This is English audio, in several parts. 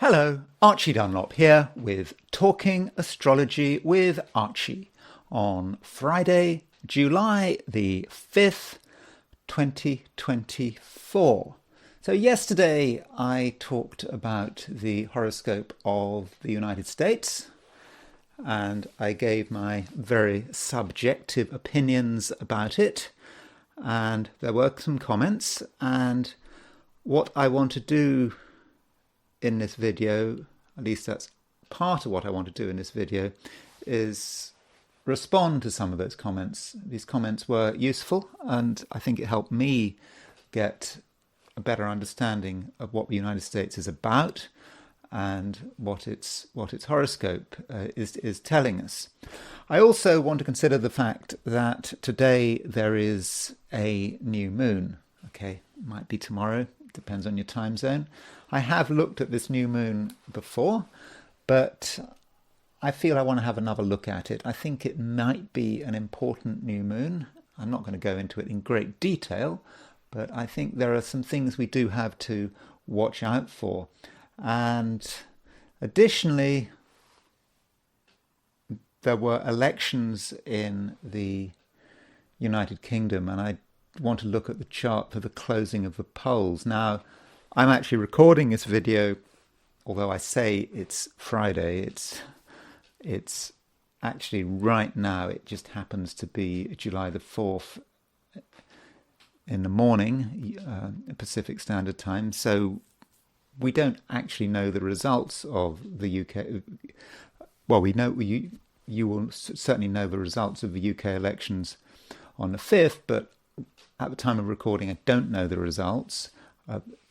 Hello, Archie Dunlop here with Talking Astrology with Archie on Friday, July the 5th, 2024. So yesterday I talked about the horoscope of the United States and I gave my very subjective opinions about it, and there were some comments, and what I want to do in this video, at least that's part of what I want to do in this video, is respond to some of those comments. These comments were useful and I think it helped me get a better understanding of what the United States is about and what its horoscope is telling us. I also want to consider the fact that today there is a new moon. Okay, might be tomorrow, depends on your time zone. I have looked at this new moon before, but I feel I want to have another look at it. I think it might be an important new moon. I'm not going to go into it in great detail, but I think there are some things we do have to watch out for. And additionally, there were elections in the United Kingdom, and I want to look at the chart for the closing of the polls. Now, I'm actually recording this video, although I say it's Friday, it's actually right now, it just happens to be July the 4th in the morning, Pacific Standard Time, so we don't actually know the results of the UK. Well, we know you will certainly know the results of the UK elections on the 5th, but at the time of recording, I don't know the results.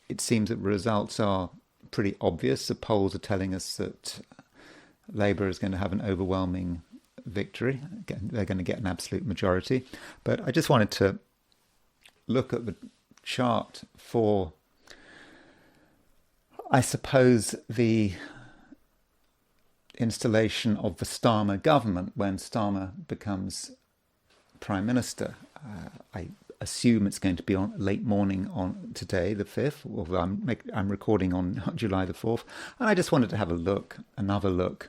It seems that the results are pretty obvious. The polls are telling us that Labour is going to have an overwhelming victory. They're going to get an absolute majority. But I just wanted to look at the chart for, I suppose, the installation of the Starmer government when Starmer becomes Prime Minister. I assume it's going to be on late morning on today, the 5th, although I'm recording on July the 4th. And I just wanted to have another look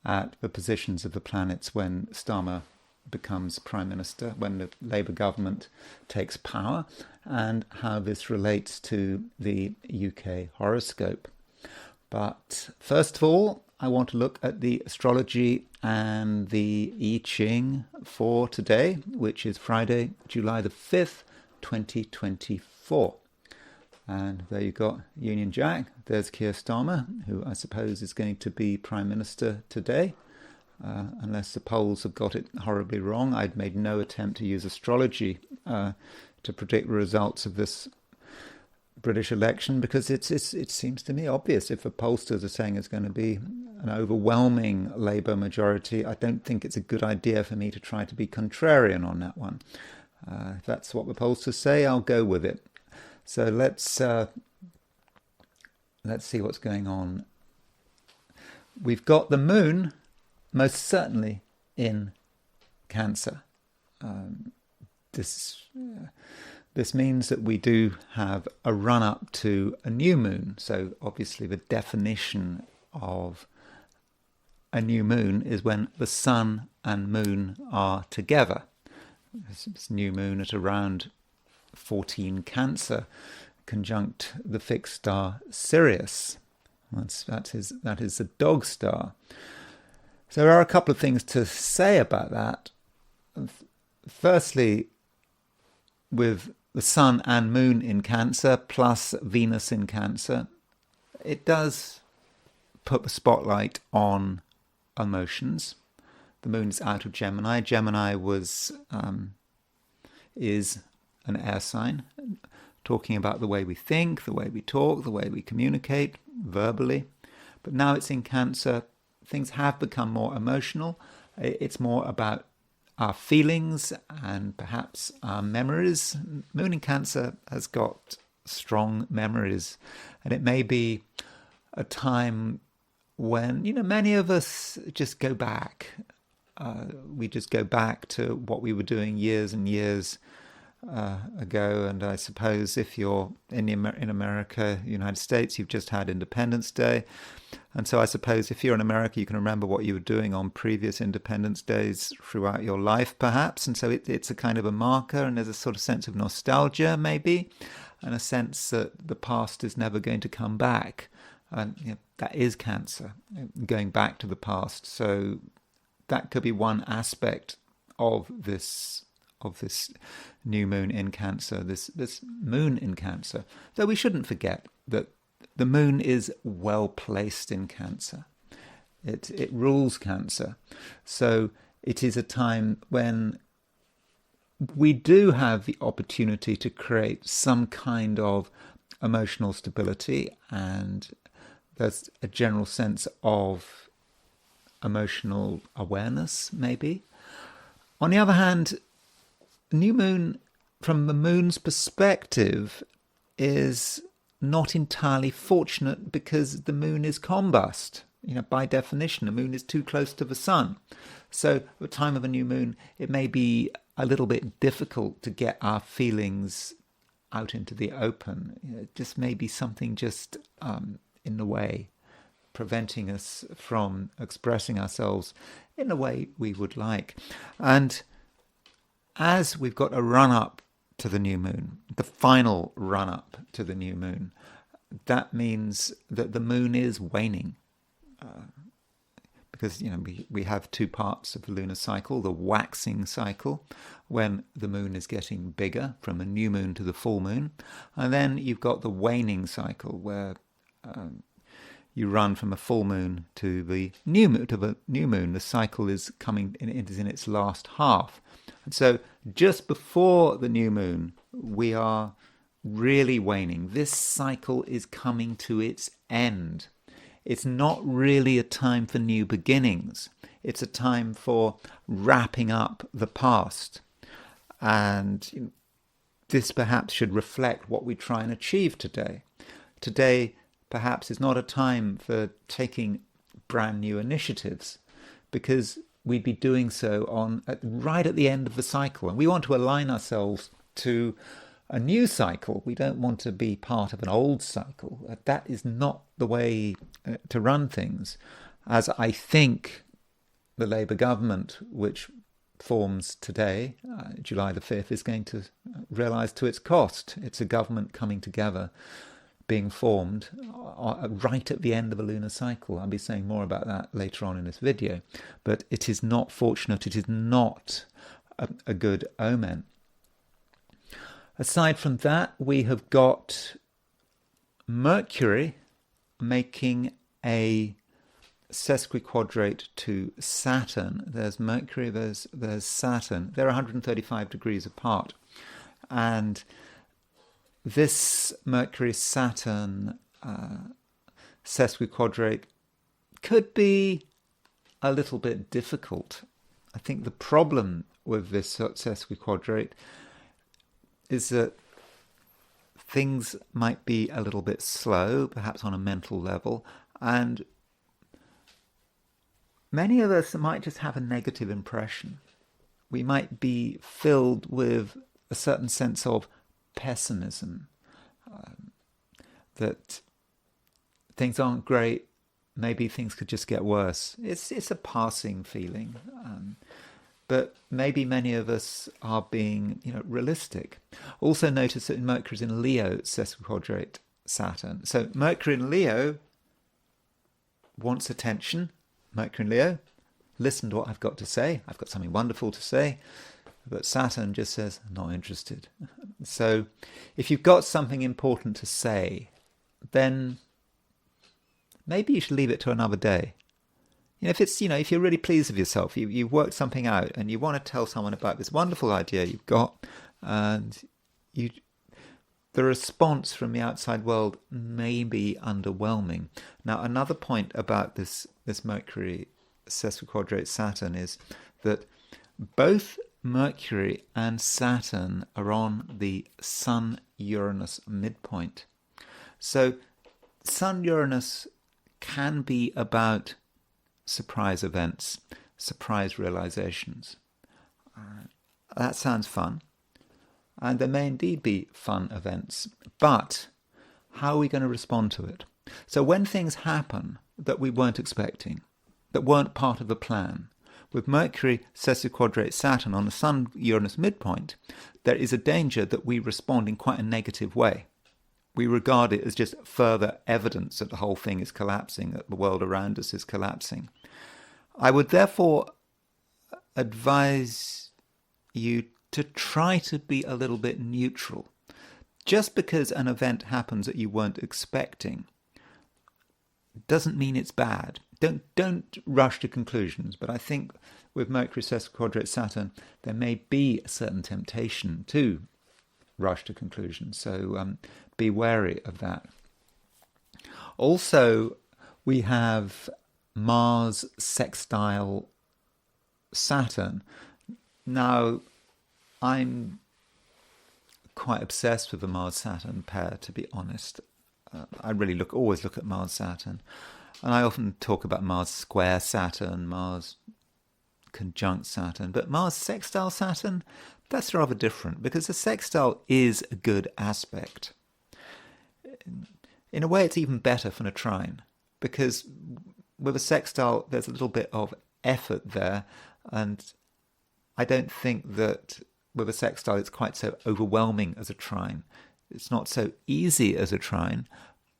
at the positions of the planets when Starmer becomes Prime Minister, when the Labour government takes power, and how this relates to the UK horoscope. But first of all, I want to look at the astrology and the I Ching for today, which is Friday, July the 5th, 2024. And there you've got Union Jack. There's Keir Starmer, who I suppose is going to be Prime Minister today. Unless the polls have got it horribly wrong. I'd made no attempt to use astrology to predict the results of this British election, because it seems to me obvious. If the pollsters are saying it's going to be an overwhelming Labour majority, I don't think it's a good idea for me to try to be contrarian on that one. If that's what the pollsters say, I'll go with it. So let's see what's going on. We've got the moon most certainly in Cancer. This means that we do have a run-up to a new moon. So obviously the definition of a new moon is when the sun and moon are together. This new moon at around 14 Cancer, conjunct the fixed star Sirius. That is the dog star. So there are a couple of things to say about that. Firstly, with the sun and moon in Cancer, plus Venus in Cancer, it does put the spotlight on emotions. The moon is out of Gemini. Gemini is an air sign, talking about the way we think, the way we talk, the way we communicate verbally. But now it's in Cancer. Things have become more emotional. It's more about our feelings and perhaps our memories. Moon in Cancer has got strong memories, and it may be a time when, many of us just go back. We just go back to what we were doing years and years ago, and I suppose if you're in America, United States, you've just had Independence Day, and so I suppose if you're in America, you can remember what you were doing on previous Independence Days throughout your life, perhaps, and so it's a kind of a marker, and there's a sort of sense of nostalgia, maybe, and a sense that the past is never going to come back, and that is Cancer, going back to the past. So that could be one aspect of this new moon in Cancer, this moon in Cancer. Though we shouldn't forget that the moon is well placed in Cancer. It rules Cancer. So it is a time when we do have the opportunity to create some kind of emotional stability, and there's a general sense of emotional awareness, maybe. On the other hand, new moon, from the moon's perspective, is not entirely fortunate because the moon is combust. By definition, the moon is too close to the sun. So at the time of a new moon, it may be a little bit difficult to get our feelings out into the open. Just maybe something just in the way, preventing us from expressing ourselves in the way we would like. And as we've got a run-up to the new moon, the final run-up to the new moon, that means that the moon is waning. Because we have two parts of the lunar cycle: the waxing cycle, when the moon is getting bigger from a new moon to the full moon, and then you've got the waning cycle, where you run from a full moon to the new moon. The cycle is coming in, it is in its last half. And so just before the new moon, we are really waning. This cycle is coming to its end. It's not really a time for new beginnings. It's a time for wrapping up the past. And this perhaps should reflect what we try and achieve today. Today, perhaps, is not a time for taking brand new initiatives, because we'd be doing so right at the end of the cycle. And we want to align ourselves to a new cycle. We don't want to be part of an old cycle. That is not the way to run things, as I think the Labour government, which forms today, July the 5th, is going to realise to its cost. It's a government coming together, being formed right at the end of a lunar cycle. I'll be saying more about that later on in this video. But it is not fortunate. It is not a good omen. Aside from that, we have got Mercury making a sesquiquadrate to Saturn. There's Mercury, there's Saturn. They're 135 degrees apart. And this Mercury-Saturn sesquiquadrate could be a little bit difficult. I think the problem with this sesquiquadrate is that things might be a little bit slow, perhaps on a mental level, and many of us might just have a negative impression. We might be filled with a certain sense of pessimism, that things aren't great, maybe things could just get worse. It's a passing feeling, but maybe many of us are being realistic. Also notice that Mercury's in Leo sesquiquadrate Saturn. So Mercury in Leo wants attention. Mercury in Leo, listen to what I've got to say. I've got something wonderful to say. But Saturn just says, not interested. So if you've got something important to say, then maybe you should leave it to another day. If you're really pleased with yourself, you've worked something out and you want to tell someone about this wonderful idea you've got, and the response from the outside world may be underwhelming. Now, another point about this Mercury sesquiquadrate Saturn is that both Mercury and Saturn are on the Sun-Uranus midpoint. So Sun-Uranus can be about surprise events, surprise realizations. That sounds fun. and there may indeed be fun events, but how are we going to respond to it? So when things happen that we weren't expecting, that weren't part of the plan, with Mercury sesquiquadrate Saturn on the Sun-Uranus midpoint, there is a danger that we respond in quite a negative way. We regard it as just further evidence that the whole thing is collapsing, that the world around us is collapsing. I would therefore advise you to try to be a little bit neutral. Just because an event happens that you weren't expecting doesn't mean it's bad. Don't rush to conclusions, but I think with Mercury sesquiquadrate Saturn, there may be a certain temptation to rush to conclusions. So be wary of that. Also, we have Mars sextile Saturn. Now, I'm quite obsessed with the Mars-Saturn pair, to be honest. I really always look at Mars-Saturn. And I often talk about Mars square Saturn, Mars conjunct Saturn. But Mars sextile Saturn, that's rather different, because the sextile is a good aspect. In a way, it's even better than a trine, because with a sextile, there's a little bit of effort there, and I don't think that with a sextile it's quite so overwhelming as a trine. It's not so easy as a trine,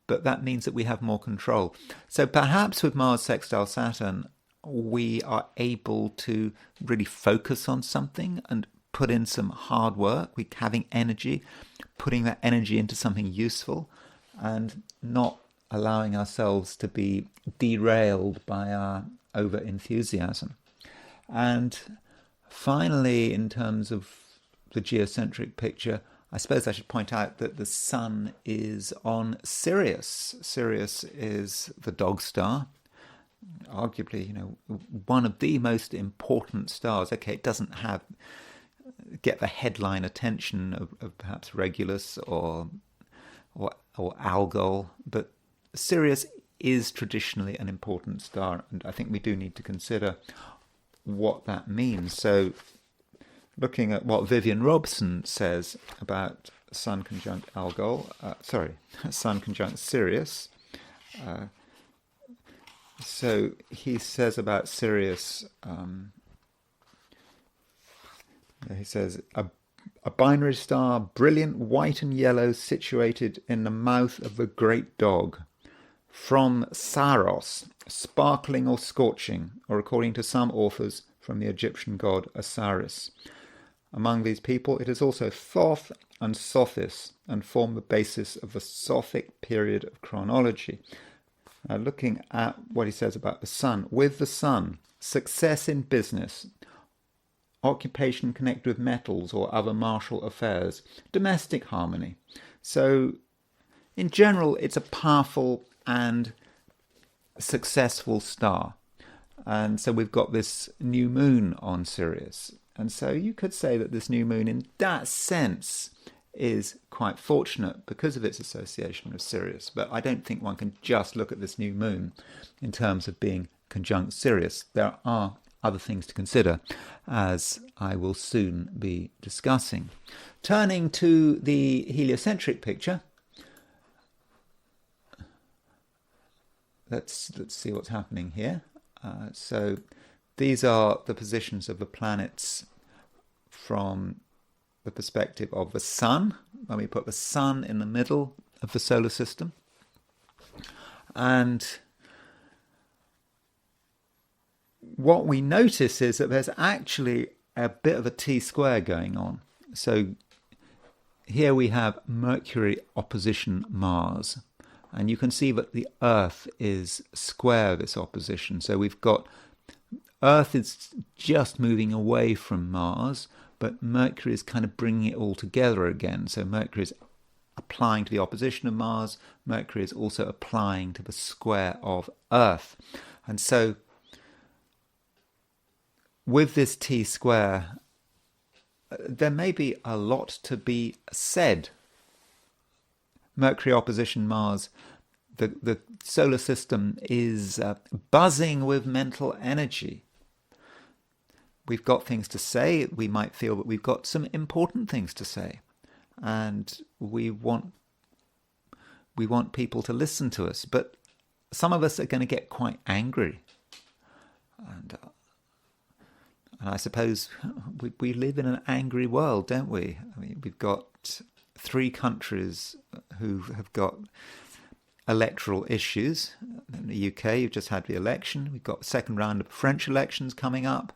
but that means that we have more control. So perhaps with Mars sextile Saturn, we are able to really focus on something and put in some hard work. We're having energy, putting that energy into something useful, and not allowing ourselves to be derailed by our over-enthusiasm. And finally, in terms of the geocentric picture, I suppose I should point out that the Sun is on Sirius. Sirius is the dog star, arguably, one of the most important stars. Okay, it doesn't get the headline attention of perhaps Regulus or Algol, but Sirius is traditionally an important star, and I think we do need to consider what that means. So, looking at what Vivian Robson says about Sun conjunct Sun conjunct Sirius. So he says about Sirius, he says, a binary star, brilliant white and yellow, situated in the mouth of the great dog, from Saros, sparkling or scorching, or according to some authors, from the Egyptian god Osiris. Among these people, it is also Thoth and Sothis, and form the basis of the Sothic period of chronology. Now, looking at what he says about the Sun, with the Sun, success in business, occupation connected with metals or other martial affairs, domestic harmony. So, in general, it's a powerful and successful star. And so we've got this new moon on Sirius. And so you could say that this new moon, in that sense, is quite fortunate because of its association with Sirius. But I don't think one can just look at this new moon in terms of being conjunct Sirius. There are other things to consider, as I will soon be discussing. Turning to the heliocentric picture, let's see what's happening here. So these are the positions of the planets from the perspective of the Sun, when we put the Sun in the middle of the solar system. And what we notice is that there's actually a bit of a T-square going on. So here we have Mercury opposition Mars. And you can see that the Earth is square this opposition. So we've got Earth is just moving away from Mars, but Mercury is kind of bringing it all together again. So Mercury is applying to the opposition of Mars. Mercury is also applying to the square of Earth. And so with this T-square, there may be a lot to be said. Mercury opposition Mars, the solar system is buzzing with mental energy. We've got things to say. We might feel that we've got some important things to say. and we want people to listen to us. But some of us are going to get quite angry, and I suppose we live in an angry world, don't we? I mean, we've got 3 countries who have got electoral issues. In the UK, you've just had the election. We've got the second round of French elections coming up.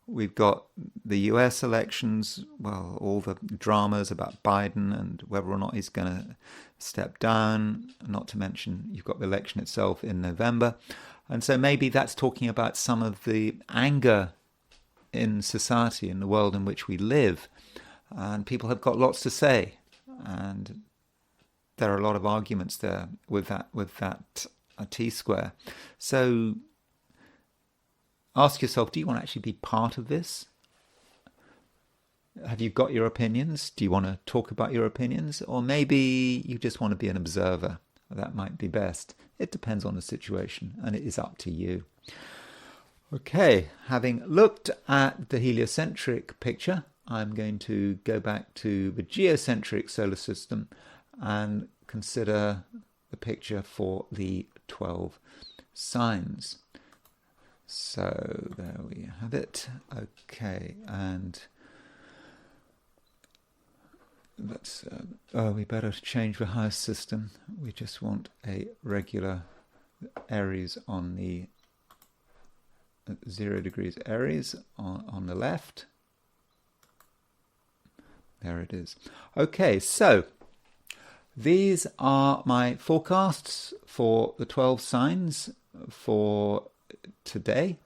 We've got the US elections, well, all the dramas about Biden and whether or not he's going to step down, not to mention you've got the election itself in November. And so maybe that's talking about some of the anger in society, in the world in which we live. And people have got lots to say. And there are a lot of arguments there with that T-square. So ask yourself, do you want to actually be part of this? Have you got your opinions? Do you want to talk about your opinions? Or maybe you just want to be an observer. That might be best. It depends on the situation, and it is up to you. Okay, having looked at the heliocentric picture, I'm going to go back to the geocentric solar system and consider the picture for the 12 signs. So there we have it. Okay, and let's we better change the house system. We just want a regular Aries on the 0 degrees Aries on the left. There it is. Okay, so these are my forecasts for the 12 signs for today,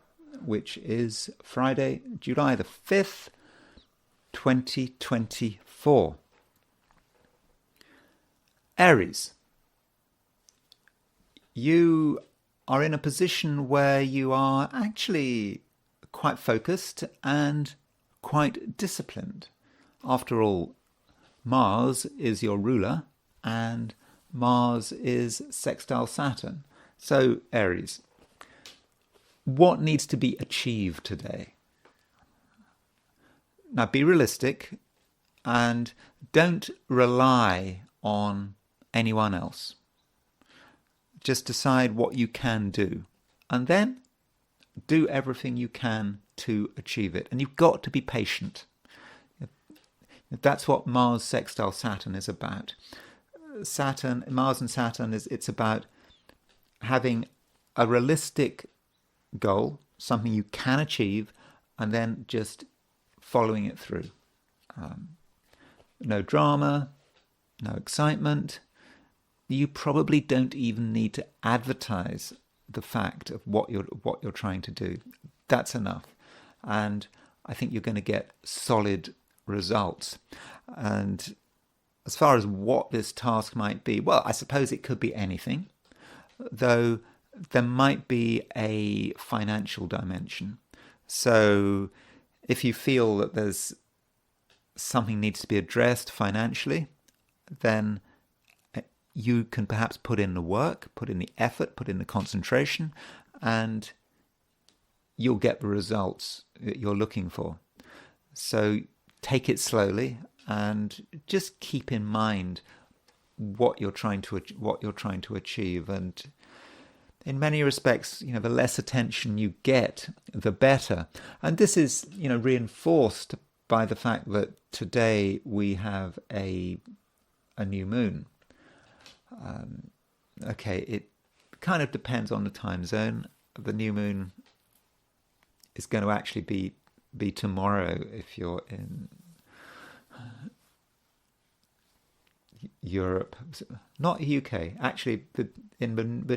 which is Friday, July the 5th, 2024. Aries, you are in a position where you are actually quite focused and quite disciplined. After all, Mars is your ruler and Mars is sextile Saturn. So, Aries, what needs to be achieved today? Now, be realistic and don't rely on anyone else. Just decide what you can do, and then do everything you can to achieve it. And you've got to be patient. That's what Mars sextile Saturn is about. Mars and Saturn it's about having a realistic goal, something you can achieve, and then just following it through. No drama, no excitement. You probably don't even need to advertise the fact of what you're trying to do. That's enough, and I think you're going to get solid results. And as far as what this task might be, well, I suppose it could be anything, though there might be a financial dimension. So if you feel that there's something needs to be addressed financially, then you can perhaps put in the work, put in the effort, put in the concentration, and you'll get the results that you're looking for. So take it slowly and just keep in mind what you're trying to achieve. And in many respects, the less attention you get, the better. And this is, reinforced by the fact that today we have a new moon. Okay, it kind of depends on the time zone. The new moon is going to actually be tomorrow if you're in Europe, not UK. Actually, the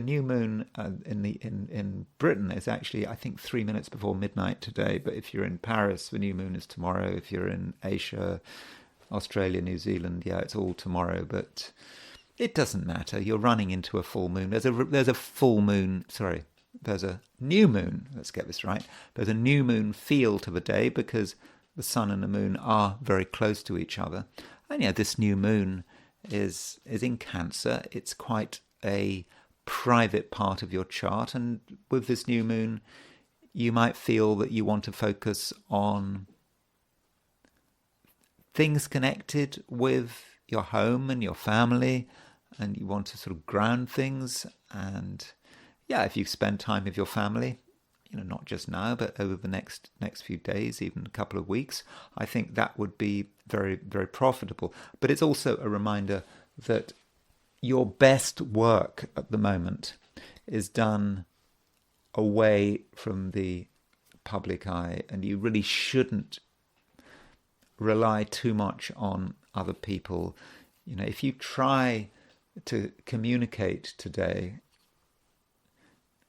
new moon in Britain is actually, I think, 3 minutes before midnight today. But if you're in Paris, the new moon is tomorrow. If you're in Asia, Australia, New Zealand, it's all tomorrow. But it doesn't matter. You're running into a full moon. There's a full moon. Sorry, there's a new moon. Let's get this right. There's a new moon feel to the day because the sun and the moon are very close to each other. And this new moon is in Cancer. It's quite a private part of your chart, and with this new moon, you might feel that you want to focus on things connected with your home and your family, and you want to sort of ground things. And yeah, if you spend time with your family, not just now, but over the next few days, even a couple of weeks, I think that would be very, very profitable. But it's also a reminder that your best work at the moment is done away from the public eye, and you really shouldn't rely too much on other people. If you try to communicate today,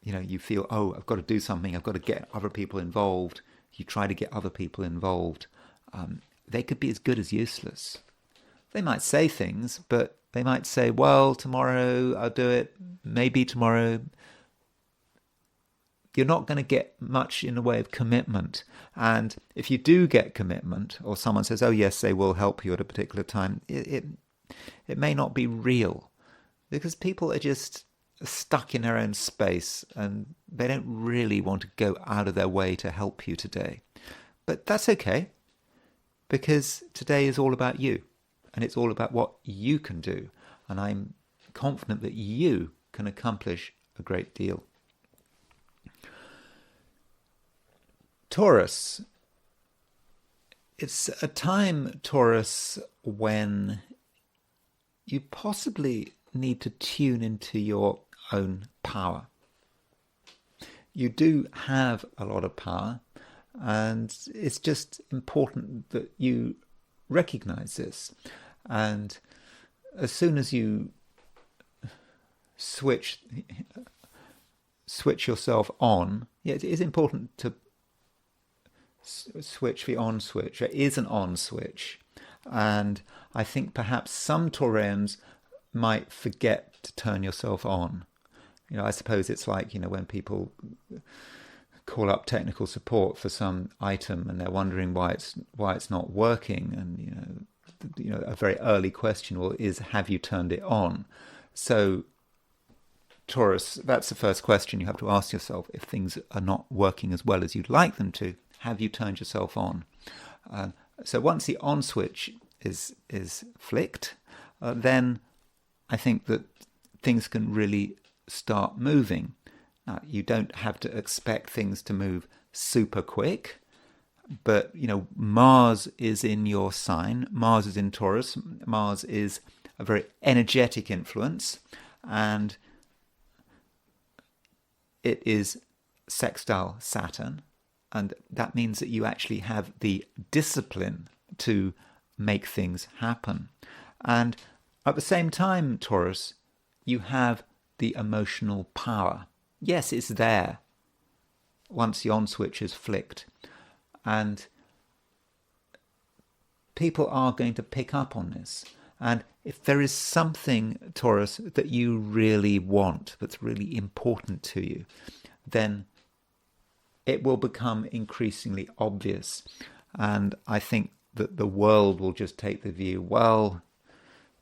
you feel, oh, I've got to do something, I've got to get other people involved. You try to get other people involved. They could be as good as useless. They might say things, but they might say, well, tomorrow I'll do it, maybe tomorrow. You're not going to get much in the way of commitment. And if you do get commitment, or someone says, oh yes, they will help you at a particular time, it may not be real, because people are just stuck in their own space and they don't really want to go out of their way to help you today. But that's okay, because today is all about you, and it's all about what you can do. And I'm confident that you can accomplish a great deal. Taurus. It's a time, Taurus, when you possibly need to tune into your own power. You do have a lot of power, and it's just important that you recognize this. And as soon as you switch yourself on, it is important to switch the on switch. There is an on switch, and I think perhaps some Taurians might forget to turn yourself on. I suppose it's like, when people call up technical support for some item and they're wondering why it's not working, and a very early question is, have you turned it on? So Taurus, that's the first question you have to ask yourself. If things are not working as well as you'd like them to, have you turned yourself on? So once the on switch is flicked, then I think that things can really start moving. Now, you don't have to expect things to move super quick, but Mars is in your sign. Mars is in Taurus. Mars is a very energetic influence, and it is sextile Saturn, and that means that you actually have the discipline to make things happen. And at the same time, Taurus, you have the emotional power. Yes, it's there once the on switch is flicked. And people are going to pick up on this. And if there is something, Taurus, that you really want, that's really important to you, then it will become increasingly obvious. And I think that the world will just take the view, well,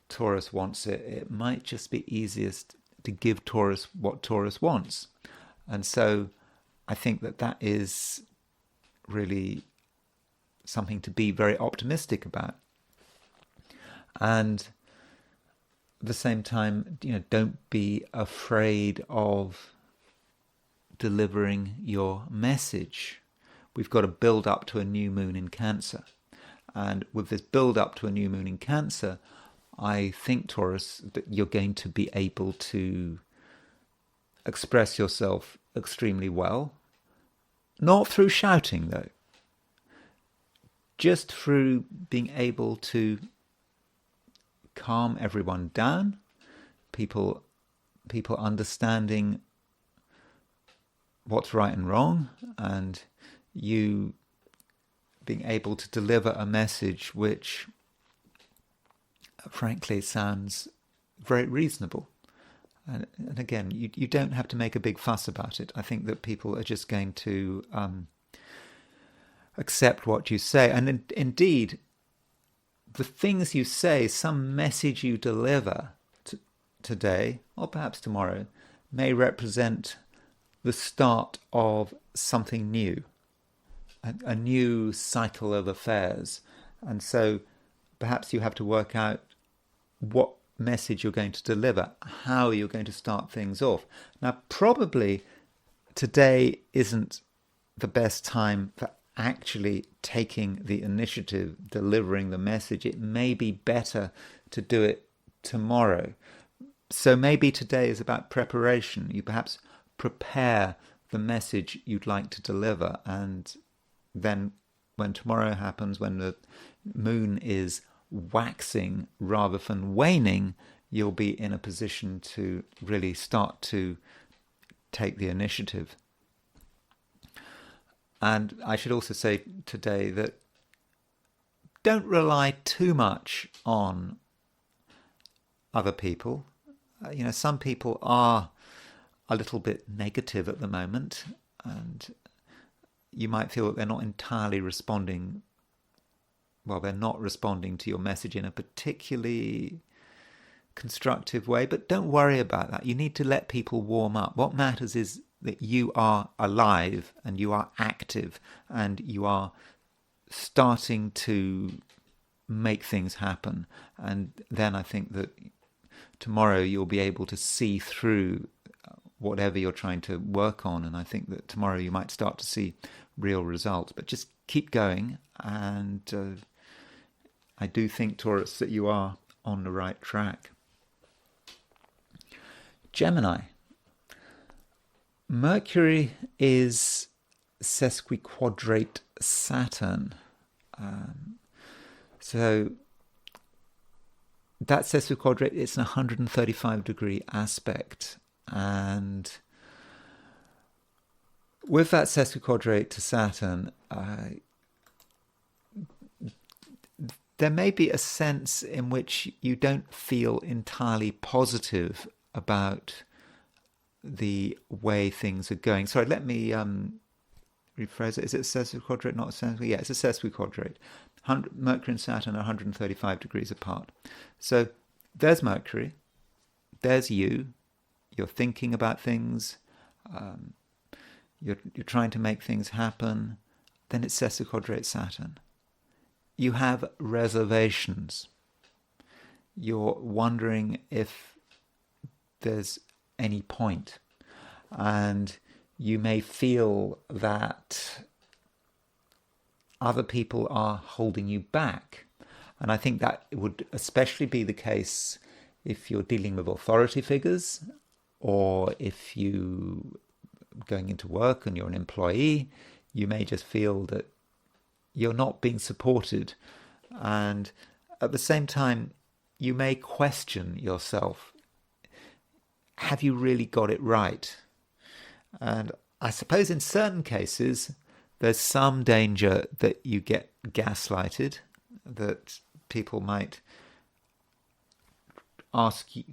Taurus wants it. It might just be easiest to give Taurus what Taurus wants. And so I think that is really something to be very optimistic about. And at the same time, don't be afraid of delivering your message. We've got to build up to a new moon in Cancer. And with this build up to a new moon in Cancer, I think, Taurus, that you're going to be able to express yourself extremely well. Not through shouting, though. Just through being able to calm everyone down, people understanding what's right and wrong, and you being able to deliver a message which frankly sounds very reasonable. And again, you don't have to make a big fuss about it. I think that people are just going to accept what you say. And indeed, the things you say, some message you deliver today, or perhaps tomorrow, may represent the start of something new, a new cycle of affairs. And so perhaps you have to work out what message you're going to deliver, how you're going to start things off. Now, probably today isn't the best time for actually taking the initiative, delivering the message. It may be better to do it tomorrow. So maybe today is about preparation. You perhaps prepare the message you'd like to deliver, and then when tomorrow happens, when the moon is waxing rather than waning, you'll be in a position to really start to take the initiative. And I should also say today that don't rely too much on other people. Some people are a little bit negative at the moment, and you might feel that they're not entirely responding. Well, they're not responding to your message in a particularly constructive way, but don't worry about that. You need to let people warm up. What matters is that you are alive and you are active and you are starting to make things happen. And then I think that tomorrow you'll be able to see through whatever you're trying to work on. And I think that tomorrow you might start to see real results. But just keep going. And I do think, Taurus, that you are on the right track. Gemini. Mercury is sesquiquadrate Saturn. So that sesquiquadrate, it's an 135-degree aspect. And with that sesquiquadrate to Saturn, there may be a sense in which you don't feel entirely positive about the way things are going. Sorry, let me rephrase it. Is it a sesquiquadrate, not a sesquiquadrate? Yeah, it's a sesquiquadrate. Mercury and Saturn are 135 degrees apart. So there's Mercury, there's you. You're thinking about things. You're trying to make things happen. Then it's sesquiquadrate Saturn. You have reservations. You're wondering if there's any point. And you may feel that other people are holding you back. And I think that would especially be the case if you're dealing with authority figures, or if you going into work and you're an employee, you may just feel that you're not being supported. And at the same time, you may question yourself. Have you really got it right? And I suppose in certain cases, there's some danger that you get gaslighted, that people might ask you,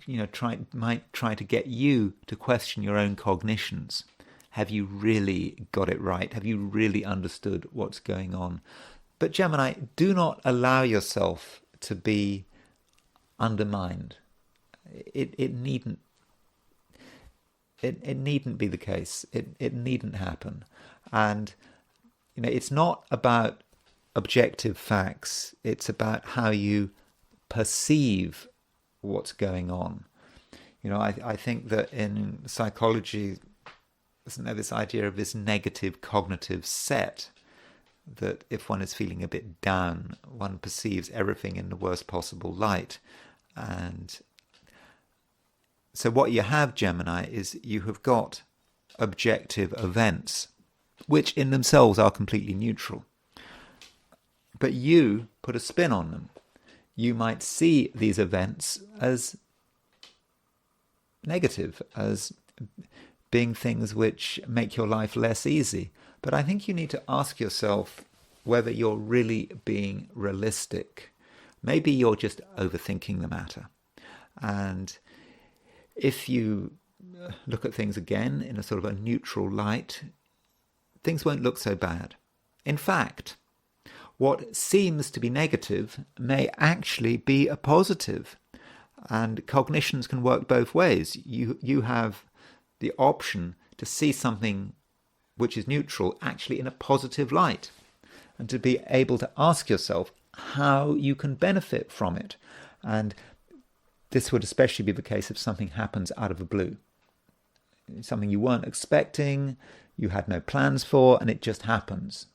might try to get you to question your own cognitions. Have you really got it right? Have you really understood what's going on? But Gemini, do not allow yourself to be undermined. It needn't be the case. It needn't happen. And it's not about objective facts. It's about how you perceive what's going on. I think that in psychology, isn't there this idea of this negative cognitive set, that if one is feeling a bit down, one perceives everything in the worst possible light. And so what you have, Gemini, is you have got objective events, which in themselves are completely neutral. But you put a spin on them. You might see these events as negative, as being things which make your life less easy. But I think you need to ask yourself whether you're really being realistic. Maybe you're just overthinking the matter. And if you look at things again in a sort of a neutral light, things won't look so bad. In fact, what seems to be negative may actually be a positive. And cognitions can work both ways. You have the option to see something which is neutral actually in a positive light, and to be able to ask yourself, how you can benefit from it. And this would especially be the case if something happens out of the blue. Something you weren't expecting, you had no plans for, and it just happens.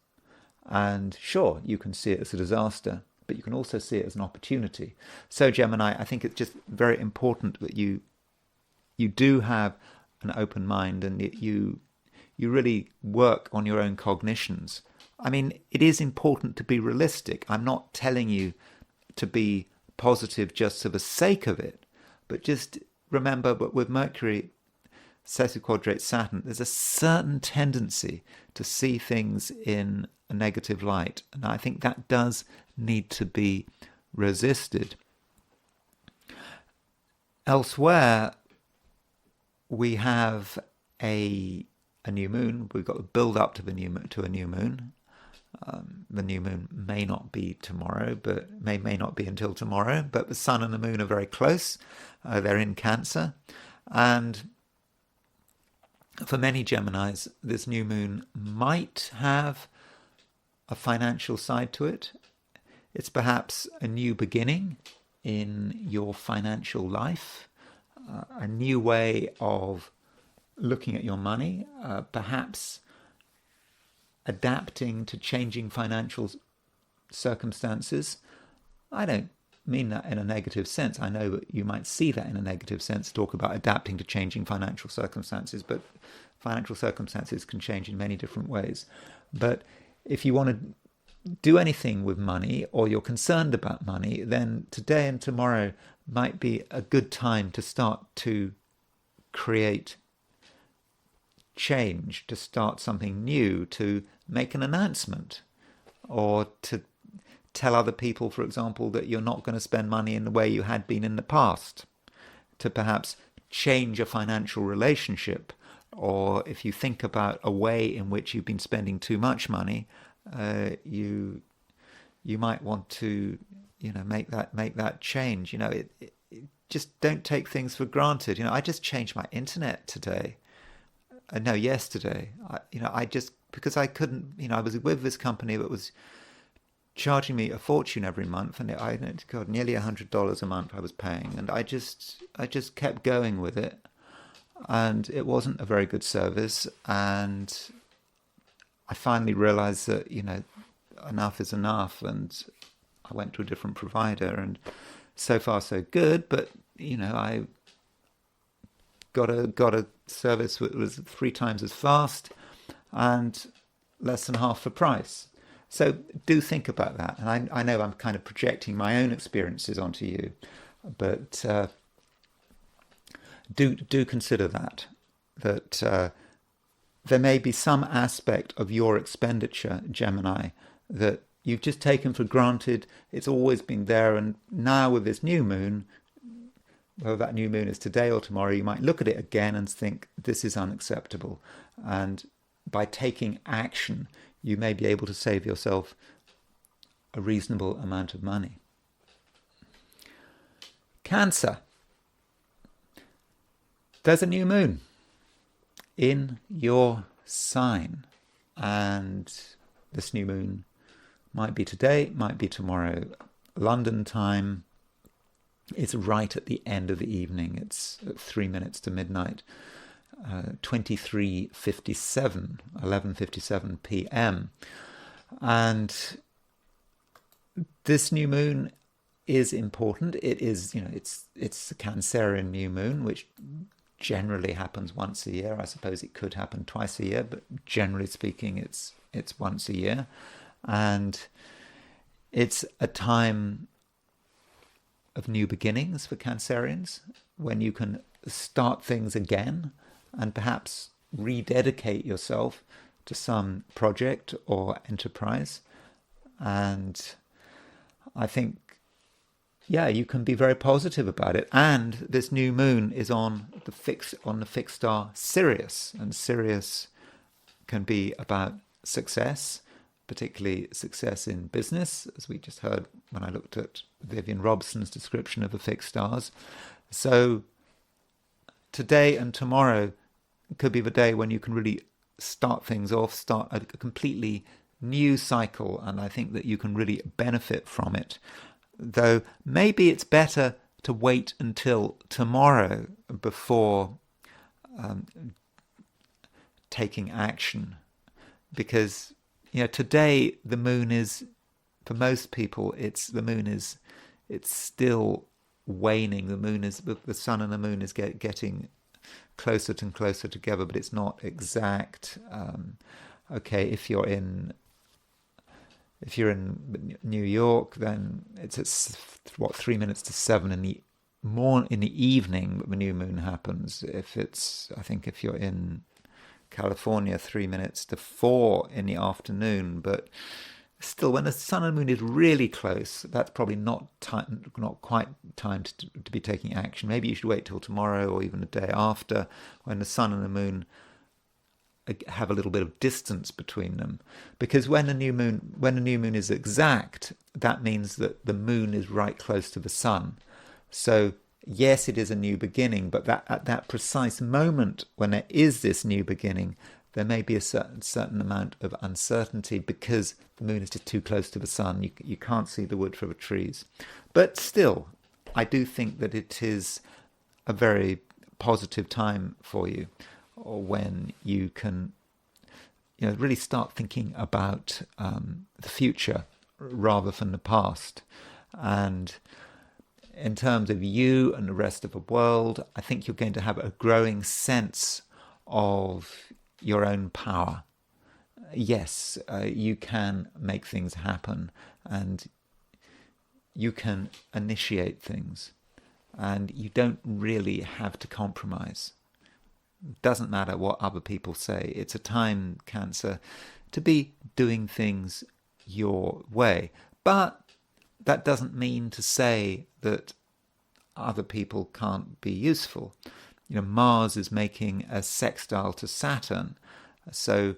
And sure, you can see it as a disaster, but you can also see it as an opportunity. So Gemini, I think it's just very important that you do have an open mind, and you really work on your own cognitions. I mean, it is important to be realistic. I'm not telling you to be positive just for the sake of it, but just remember that with Mercury sesquiquadrate Saturn, there's a certain tendency to see things in a negative light, and I think that does need to be resisted. Elsewhere, we have a new moon. We've got the build up to a new moon. The new moon may not be tomorrow, but may not be until tomorrow. But the sun and the moon are very close. They're in Cancer, and for many Geminis, this new moon might have a financial side to it. It's perhaps a new beginning in your financial life, a new way of looking at your money, perhaps adapting to changing financial circumstances. I don't mean that in a negative sense. I know that you might see that in a negative sense, talk about adapting to changing financial circumstances, but financial circumstances can change in many different ways. But if you want to do anything with money, or you're concerned about money, then today and tomorrow might be a good time to start to create change, to start something new, to make an announcement, or to tell other people, for example, that you're not going to spend money in the way you had been in the past, to perhaps change a financial relationship, or if you think about a way in which you've been spending too much money, you might want to, make that change. Just don't take things for granted. I just changed my internet today. No, yesterday. Because I couldn't. I was with this company that was charging me a fortune every month, and nearly $100 a month I was paying, and I just kept going with it, and it wasn't a very good service, and I finally realized that enough is enough, and I went to a different provider, and so far so good, but I got a service that was 3 times as fast and less than half the price. So do think about that. And I know I'm kind of projecting my own experiences onto you, but do consider that there may be some aspect of your expenditure, Gemini, that you've just taken for granted. It's always been there, and now with this new moon, whether that new moon is today or tomorrow, you might look at it again and think, this is unacceptable. And by taking action, you may be able to save yourself a reasonable amount of money. Cancer. There's a new moon in your sign, and this new moon might be today, might be tomorrow. London time, it's right at the end of the evening. It's 3 minutes to midnight, 23:57, 11:57 p.m. And this new moon is important. It is, it's a Cancerian new moon, which generally happens once a year. I suppose it could happen twice a year, but generally speaking, it's once a year. And it's a time of new beginnings for Cancerians, when you can start things again and perhaps rededicate yourself to some project or enterprise. And I think, you can be very positive about it. And this new moon is on the fixed star Sirius, and Sirius can be about success, particularly success in business, as we just heard when I looked at Vivian Robson's description of the fixed stars. So today and tomorrow could be the day when you can really start things off, start a completely new cycle, and I think that you can really benefit from it. Though maybe it's better to wait until tomorrow before taking action, because today the moon is, for most people, it's still waning. The sun and the moon is getting closer and closer together, but it's not exact. Okay, if you're in New York, then it's at 3 minutes to 7 in the evening that the new moon happens. I think if you're in California, 3 minutes to 4 in the afternoon. But still, when the sun and moon is really close, that's probably not quite time to be taking action. Maybe you should wait till tomorrow or even the day after, when the sun and the moon have a little bit of distance between them, because when the new moon is exact, that means that the moon is right close to the sun. So yes, it is a new beginning, but at that precise moment when there is this new beginning, there may be a certain amount of uncertainty because the moon is just too close to the sun. You can't see the wood for the trees. But still, I do think that it is a very positive time for you, or when you can really start thinking about the future rather than the past. And in terms of you and the rest of the world, I think you're going to have a growing sense of your own power. Yes, you can make things happen, and you can initiate things, and you don't really have to compromise. Doesn't matter what other people say. It's a time, Cancer, to be doing things your way. But that doesn't mean to say that other people can't be useful. Mars is making a sextile to Saturn. So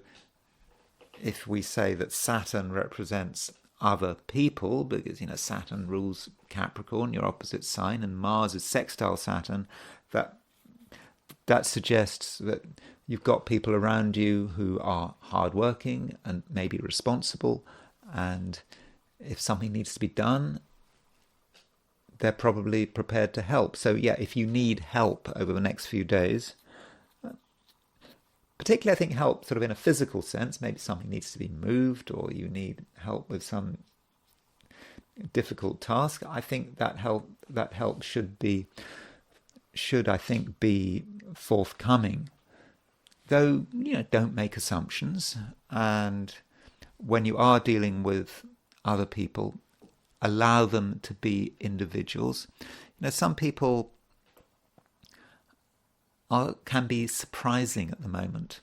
if we say that Saturn represents other people, because Saturn rules Capricorn, your opposite sign, and Mars is sextile Saturn, that suggests that you've got people around you who are hardworking and maybe responsible, and if something needs to be done, they're probably prepared to help. So yeah, if you need help over the next few days, particularly I think help sort of in a physical sense, maybe something needs to be moved, or you need help with some difficult task, I think that help should I think be forthcoming. Though, don't make assumptions, and when you are dealing with other people, allow them to be individuals. Some people can be surprising at the moment.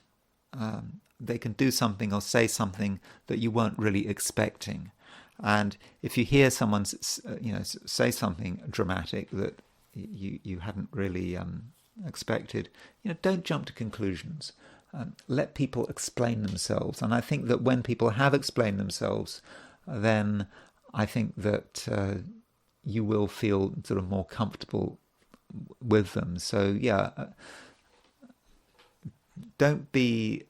They can do something or say something that you weren't really expecting, and if you hear someone say something dramatic that you hadn't really expected, don't jump to conclusions. Let people explain themselves, and I think that when people have explained themselves, then I think that you will feel sort of more comfortable with them. So yeah, don't be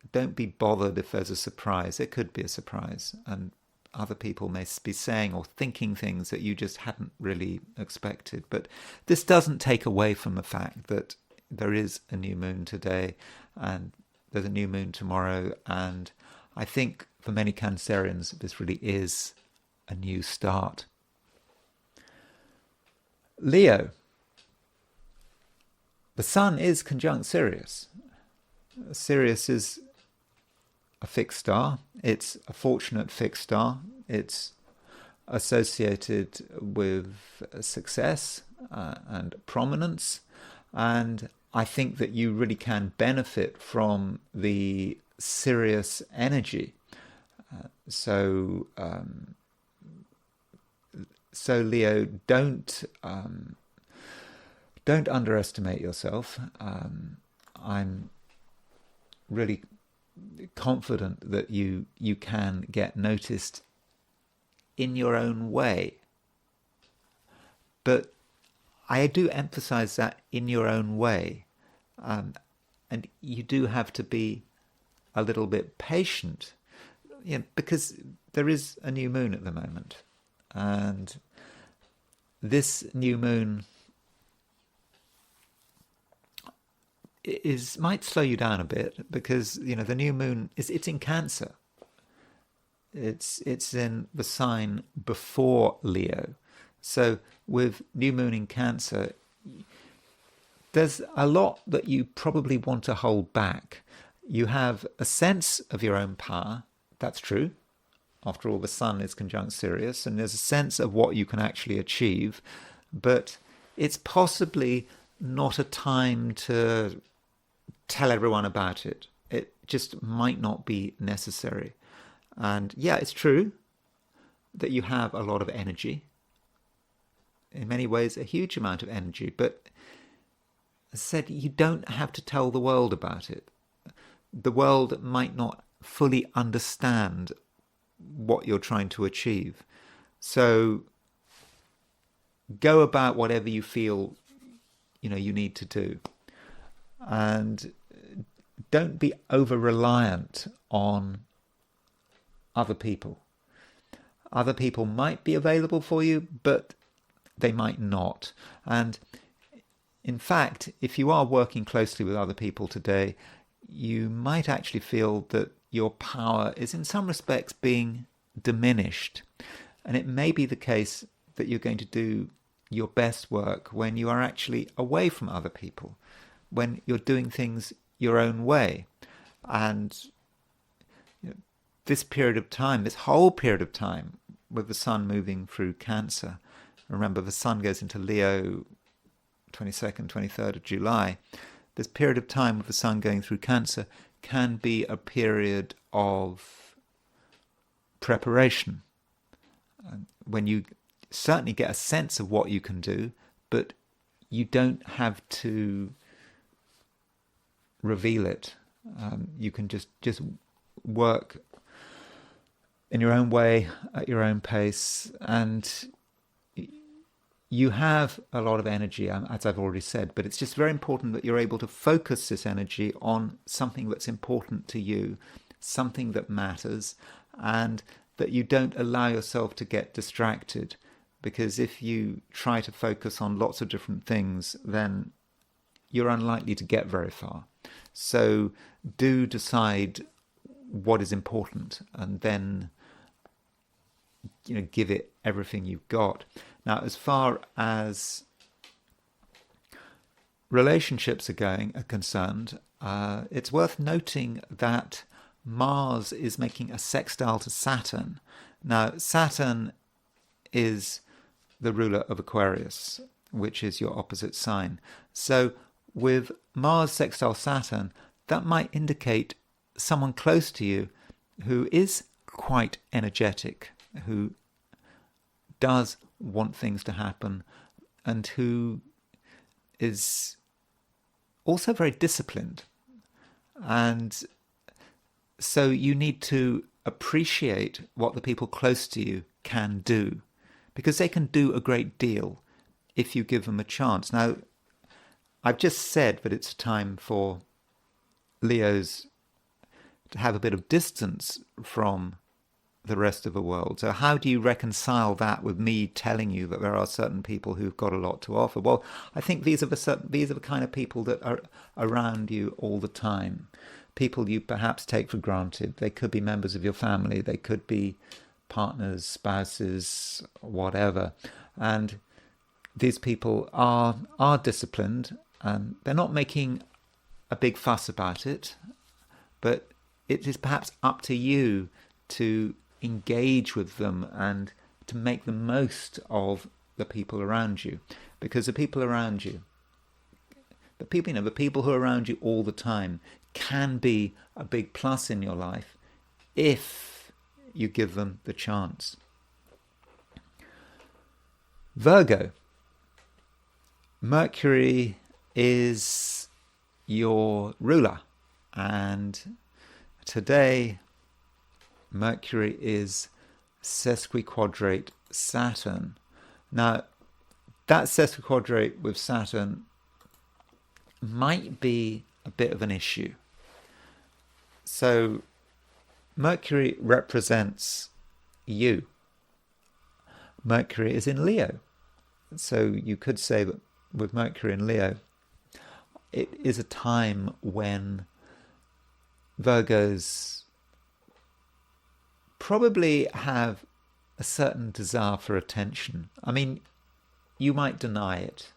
bothered if there's a surprise. It could be a surprise, and other people may be saying or thinking things that you just hadn't really expected. But this doesn't take away from the fact that there is a new moon today, and there's a new moon tomorrow, and I think for many Cancerians this really is a new start. Leo. The Sun is conjunct Sirius. Sirius is a fixed star. It's a fortunate fixed star. It's associated with success and prominence, and I think that you really can benefit from the Sirius energy. So Leo, don't underestimate yourself. I'm really confident that you can get noticed in your own way. But I do emphasize that in your own way. And you do have to be a little bit patient. because there is a new moon at the moment, and this new moon might slow you down a bit, because the new moon it's in Cancer. It's in the sign before Leo. So with new moon in Cancer, there's a lot that you probably want to hold back. You have a sense of your own power. That's true. After all, the sun is conjunct Sirius, and there's a sense of what you can actually achieve. But it's possibly not a time to tell everyone about it. It just might not be necessary. And yeah, it's true that you have a lot of energy. In many ways, a huge amount of energy. But as I said, you don't have to tell the world about it. The world might not fully understand what you're trying to achieve. So go about whatever you feel you need to do. And don't be over-reliant on other people. Other people might be available for you, but they might not. And in fact, if you are working closely with other people today, you might actually feel that your power is in some respects being diminished. And it may be the case that you're going to do your best work when you are actually away from other people, when you're doing things your own way. And this period of time, this whole period of time, with the sun moving through Cancer, remember the sun goes into Leo 22nd, 23rd of July, this period of time with the sun going through Cancer can be a period of preparation, when you certainly get a sense of what you can do, but you don't have to reveal it. You can just work in your own way, at your own pace, and you have a lot of energy, as I've already said, but it's just very important that you're able to focus this energy on something that's important to you, something that matters, and that you don't allow yourself to get distracted. Because if you try to focus on lots of different things, then you're unlikely to get very far. So do decide what is important, and then give it everything you've got. Now, as far as relationships are concerned, it's worth noting that Mars is making a sextile to Saturn. Now, Saturn is the ruler of Aquarius, which is your opposite sign. So with Mars sextile Saturn, that might indicate someone close to you who is quite energetic, who does want things to happen, and who is also very disciplined. And so you need to appreciate what the people close to you can do, because they can do a great deal if you give them a chance. Now, I've just said that it's time for Leos to have a bit of distance from the rest of the world. So how do you reconcile that with me telling you that there are certain people who've got a lot to offer? Well, I think these are the kind of people that are around you all the time. People you perhaps take for granted. They could be members of your family. They could be partners, spouses, whatever. And these people are disciplined, and they're not making a big fuss about it, but it is perhaps up to you to engage with them and to make the most of the people around you. Because the people around you, the people who are around you all the time, can be a big plus in your life if you give them the chance. Virgo. Mercury is your ruler, and today Mercury is sesquiquadrate Saturn. Now, that sesquiquadrate with Saturn might be a bit of an issue. So Mercury represents you. Mercury is in Leo. So you could say that with Mercury in Leo, it is a time when Virgos probably have a certain desire for attention. I mean, you might deny it.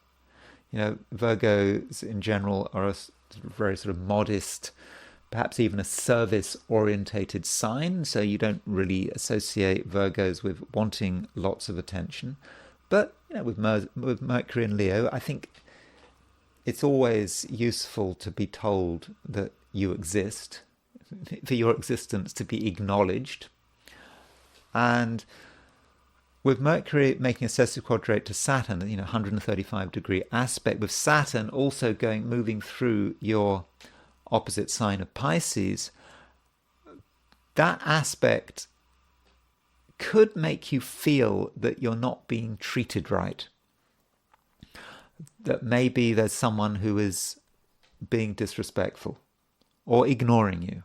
You know, Virgos in general are a very sort of modest, perhaps even a service-orientated sign, so you don't really associate Virgos with wanting lots of attention. But you know, with Mercury in Leo, I think it's always useful to be told that you exist, for your existence to be acknowledged. And with Mercury making a sesquiquadrate to Saturn, 135-degree aspect, with Saturn also moving through your opposite sign of Pisces, that aspect could make you feel that you're not being treated right. That maybe there's someone who is being disrespectful, or ignoring you,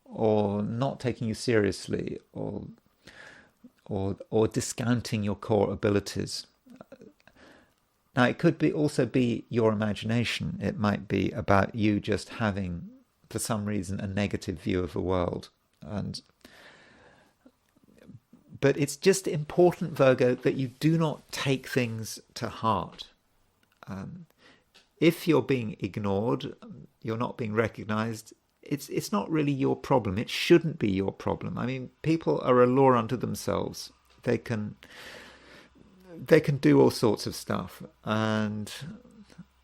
or not taking you seriously, or discounting your core abilities. Now, it could also be your imagination. It might be about you just having, for some reason, a negative view of the world. But it's just important, Virgo, that you do not take things to heart. If you're being ignored, you're not being recognized, it's not really your problem. It shouldn't be your problem. I mean, people are a law unto themselves. They can do all sorts of stuff, and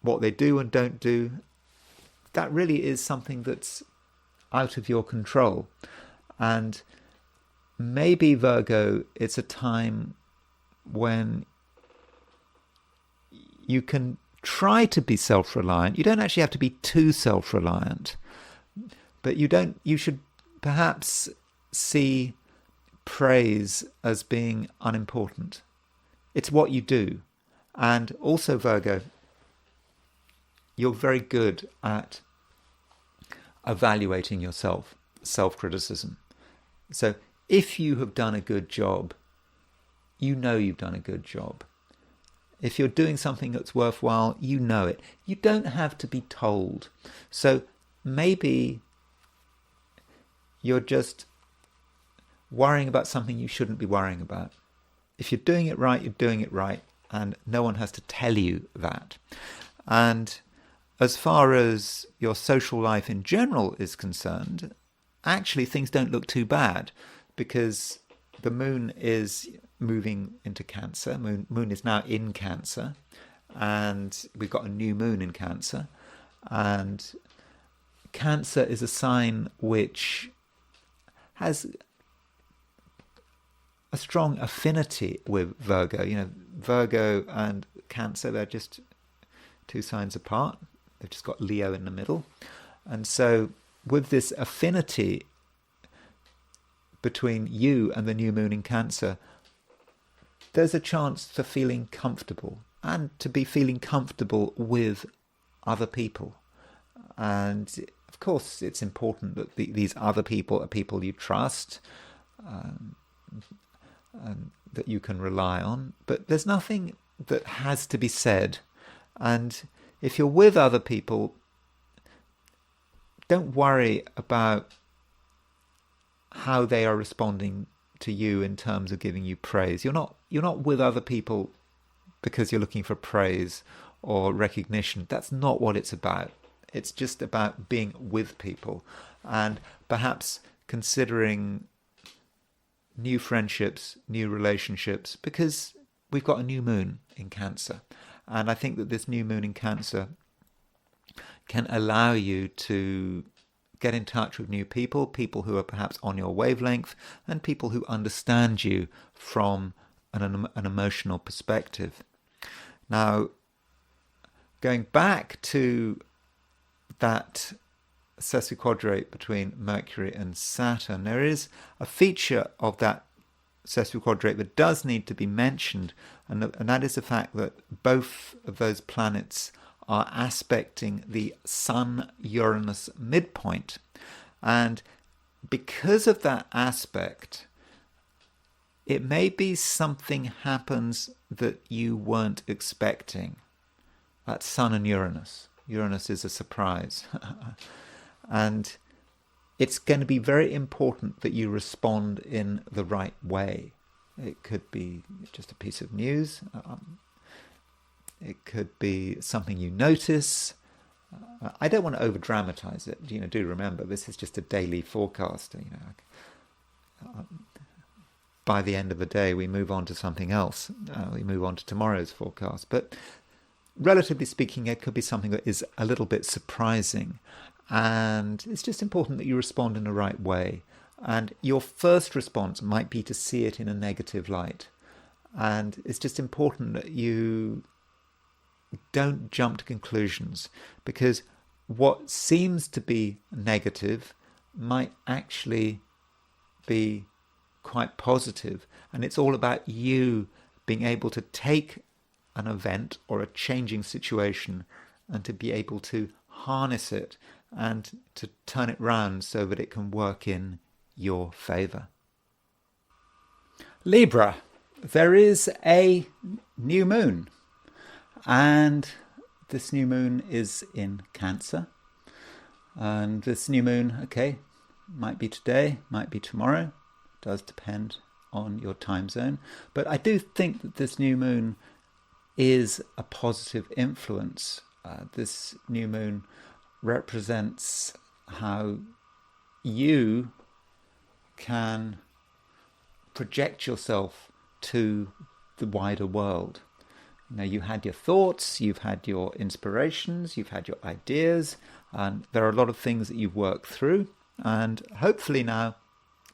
what they do and don't do, that really is something that's out of your control. And maybe, Virgo, it's a time when you can try to be self-reliant. You don't actually have to be too self-reliant, but you should perhaps see praise as being unimportant. It's what you do. And also, Virgo, you're very good at evaluating yourself, self-criticism. So if you have done a good job, you know you've done a good job. If you're doing something that's worthwhile, you know it. You don't have to be told. So maybe you're just worrying about something you shouldn't be worrying about. If you're doing it right, you're doing it right, and no one has to tell you that. And as far as your social life in general is concerned, actually things don't look too bad, because the moon is moving into Cancer. Moon is now in Cancer, and we've got a new moon in Cancer. And Cancer is a sign which has a strong affinity with Virgo. Virgo and Cancer, they're just two signs apart. They've just got Leo in the middle. And so with this affinity between you and the new moon in Cancer, there's a chance for feeling comfortable, and to be feeling comfortable with other people. And of course, it's important that these other people are people you trust, that you can rely on. But there's nothing that has to be said. And if you're with other people, don't worry about how they are responding to you in terms of giving you praise. You're not with other people because you're looking for praise or recognition. That's not what it's about. It's just about being with people, and perhaps considering new friendships, new relationships, because we've got a new moon in Cancer. And I think that this new moon in Cancer can allow you to get in touch with new people, people who are perhaps on your wavelength, and people who understand you from an emotional perspective. Now, going back to that sesquiquadrate between Mercury and Saturn, there is a feature of that sesquiquadrate that does need to be mentioned, and that is the fact that both of those planets are aspecting the Sun-Uranus midpoint. And because of that aspect, it may be something happens that you weren't expecting. That's Sun and Uranus. Uranus is a surprise. And it's going to be very important that you respond in the right way. It could be just a piece of news. It could be something you notice. I don't want to over-dramatize it. Do remember, this is just a daily forecast. By the end of the day, we move on to something else. We move on to tomorrow's forecast. But relatively speaking, it could be something that is a little bit surprising. And it's just important that you respond in the right way. And your first response might be to see it in a negative light. And it's just important that you don't jump to conclusions, because what seems to be negative might actually be quite positive. And it's all about you being able to take an event or a changing situation and to be able to harness it and to turn it round so that it can work in your favour. Libra, there is a new moon, and this new moon is in Cancer. And this new moon, okay, might be today, might be tomorrow, does depend on your time zone. But I do think that this new moon is a positive influence. This new moon represents how you can project yourself to the wider world. You had your thoughts, you've had your inspirations, you've had your ideas, and there are a lot of things that you've worked through, and hopefully now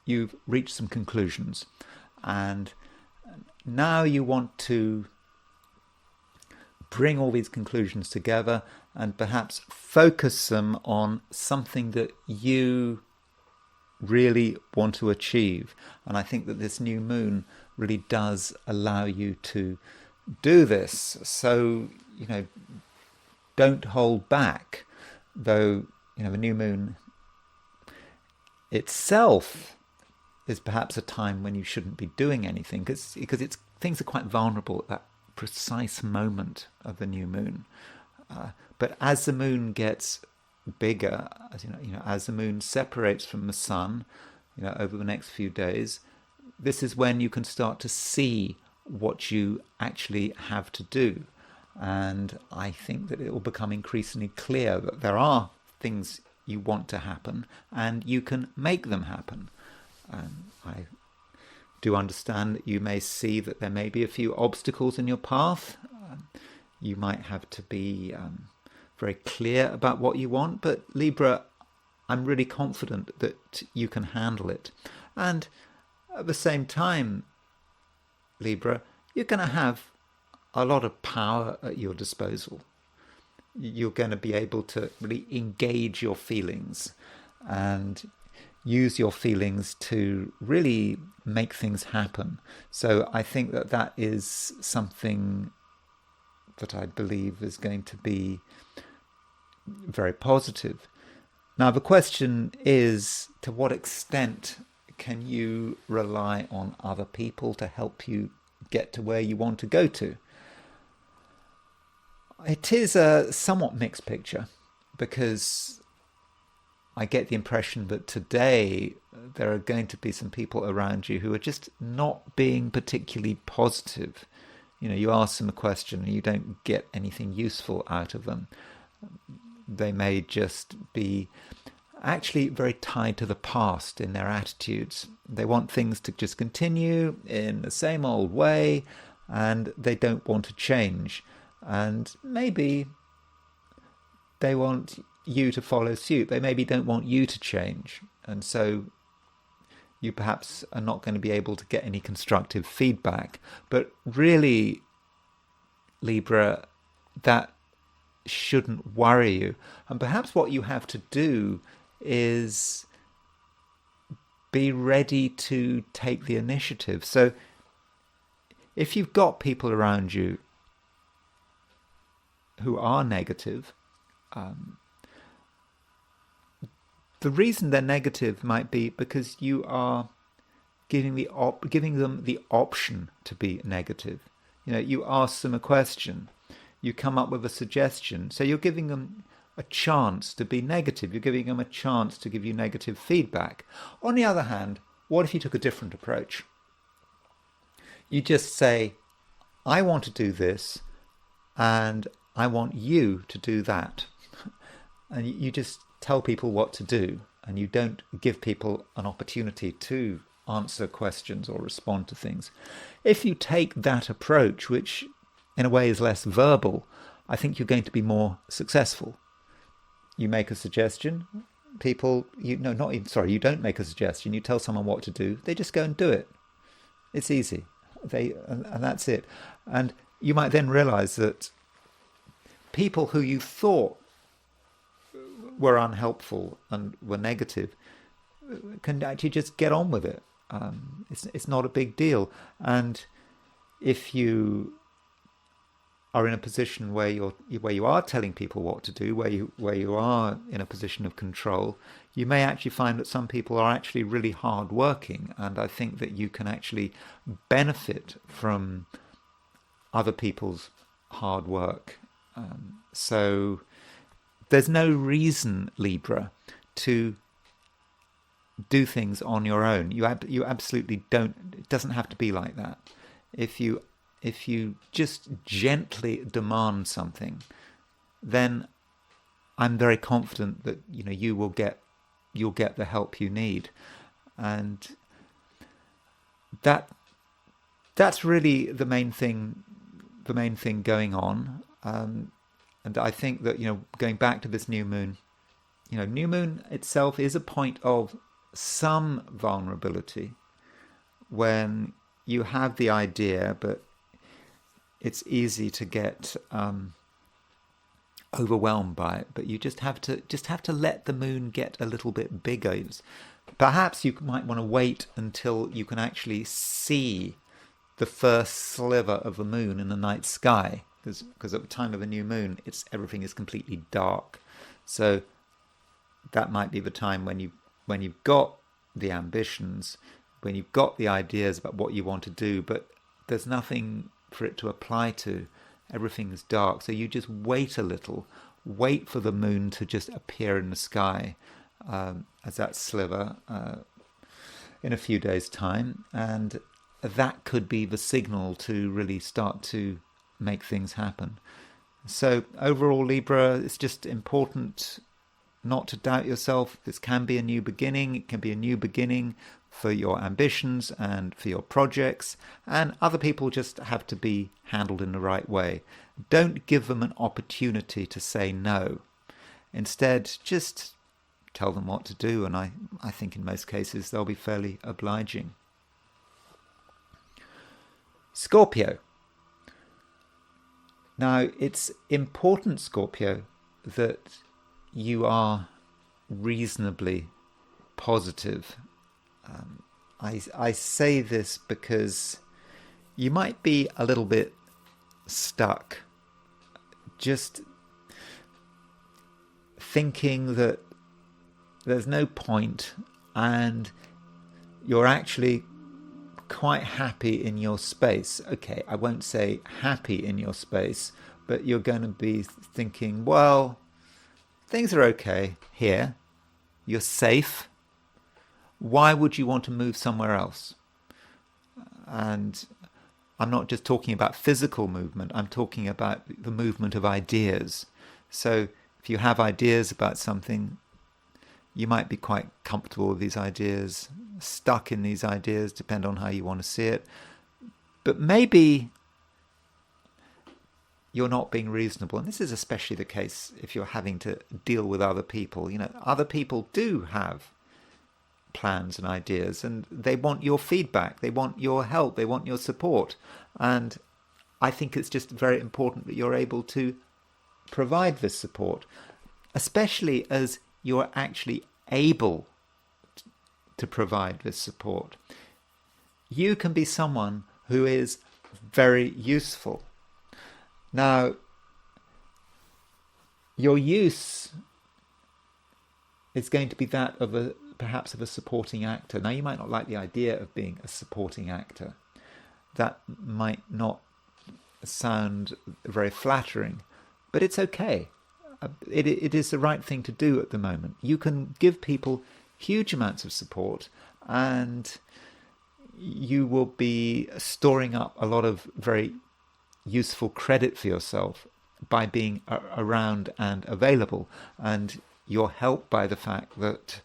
you've reached some conclusions. And now you want to bring all these conclusions together and perhaps focus them on something that you really want to achieve. And I think that this new moon really does allow you to do this. So, don't hold back. Though, the new moon itself is perhaps a time when you shouldn't be doing anything, because things are quite vulnerable at that precise moment of the new moon. But as the moon gets bigger, as the moon separates from the sun, over the next few days, this is when you can start to see what you actually have to do. And I think that it will become increasingly clear that there are things you want to happen and you can make them happen. I do understand that you may see that there may be a few obstacles in your path. You might have to be very clear about what you want, but Libra, I'm really confident that you can handle it. And at the same time, Libra, you're going to have a lot of power at your disposal. You're going to be able to really engage your feelings and use your feelings to really make things happen. So I think that that is something that I believe is going to be very positive. Now, the question is, to what extent can you rely on other people to help you get to where you want to go to? It is a somewhat mixed picture, because I get the impression that today there are going to be some people around you who are just not being particularly positive. You ask them a question and you don't get anything useful out of them. They may just be actually very tied to the past in their attitudes. They want things to just continue in the same old way, and they don't want to change. And maybe they want you to follow suit. They maybe don't want you to change. And so you perhaps are not going to be able to get any constructive feedback. But really, Libra, that shouldn't worry you. And perhaps what you have to do is be ready to take the initiative. So if you've got people around you who are negative, the reason they're negative might be because you are giving them the option to be negative. You ask them a question, you come up with a suggestion, so you're giving them a chance to be negative. You're giving them a chance to give you negative feedback. On the other hand, what if you took a different approach? You just say, I want to do this, and I want you to do that. And you just tell people what to do, and you don't give people an opportunity to answer questions or respond to things. If you take that approach, which in a way is less verbal, I think you're going to be more successful. You make a suggestion, you don't make a suggestion, you tell someone what to do, they just go and do it. It's easy. And that's it. And you might then realize that people who you thought were unhelpful and were negative can actually just get on with it. It's not a big deal. And if you are in a position where you are telling people what to do, where you are in a position of control, you may actually find that some people are actually really hard working, and I think that you can actually benefit from other people's hard work. So there's no reason, Libra, to do things on your own. You absolutely don't. It doesn't have to be like that. If you just gently demand something, then I'm very confident that you'll get the help you need, and that's really the main thing going on. And I think that going back to this new moon, new moon itself is a point of some vulnerability when you have the idea, but it's easy to get overwhelmed by it. But you just have to let the moon get a little bit bigger. Perhaps you might want to wait until you can actually see the first sliver of the moon in the night sky, because at the time of a new moon, everything is completely dark. So that might be the time when you've got the ambitions, when you've got the ideas about what you want to do, but there's nothing for it to apply to. Everything is dark. So you just wait a little, wait for the moon to just appear in the sky as that sliver in a few days' time, and that could be the signal to really start to make things happen. So overall, Libra, it's just important not to doubt yourself. This can be a new beginning. It can be a new beginning for your ambitions and for your projects, and other people just have to be handled in the right way. Don't give them an opportunity to say no. Instead, just tell them what to do, and I think in most cases they'll be fairly obliging. Scorpio. Now, it's important, Scorpio, that you are reasonably positive. I say this because you might be a little bit stuck, just thinking that there's no point, and you're actually quite happy in your space. Okay, I won't say happy in your space, but you're going to be thinking, well, things are okay here. You're safe. Why would you want to move somewhere else? And I'm not just talking about physical movement. I'm talking about the movement of ideas. So if you have ideas about something, you might be quite comfortable with these ideas, stuck in these ideas, depend on how you want to see it. But maybe you're not being reasonable. And this is especially the case if you're having to deal with other people. Other people do have plans and ideas, and they want your feedback, they want your help, they want your support. And I think it's just very important that you're able to provide this support, especially as you're actually able to provide this support. You can be someone who is very useful. Now, your use is going to be that of perhaps of a supporting actor. Now, you might not like the idea of being a supporting actor. That might not sound very flattering, but it's okay. It is the right thing to do at the moment. You can give people huge amounts of support, and you will be storing up a lot of very useful credit for yourself by being around and available. And you're helped by the fact that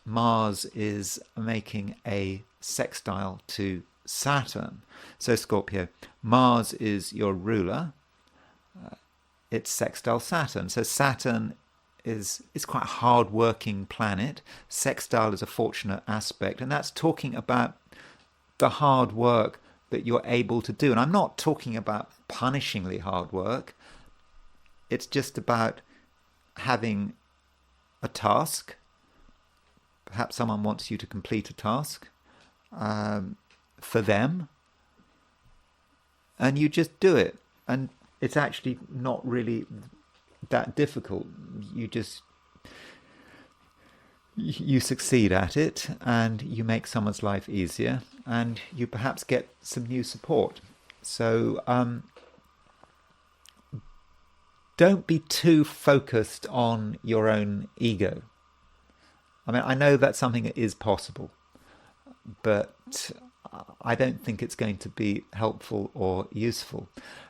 Mars is making a sextile to Saturn. So Scorpio, Mars is your ruler. It's sextile Saturn. So Saturn is quite a hard-working planet. Sextile is a fortunate aspect, and that's talking about the hard work that you're able to do. And I'm not talking about punishingly hard work. It's just about having a task. Perhaps someone wants you to complete a task for them, and you just do it. And it's actually not really that difficult. You succeed at it, and you make someone's life easier, and you perhaps get some new support. So don't be too focused on your own ego. I mean, I know that's something that is possible, but I don't think it's going to be helpful or useful.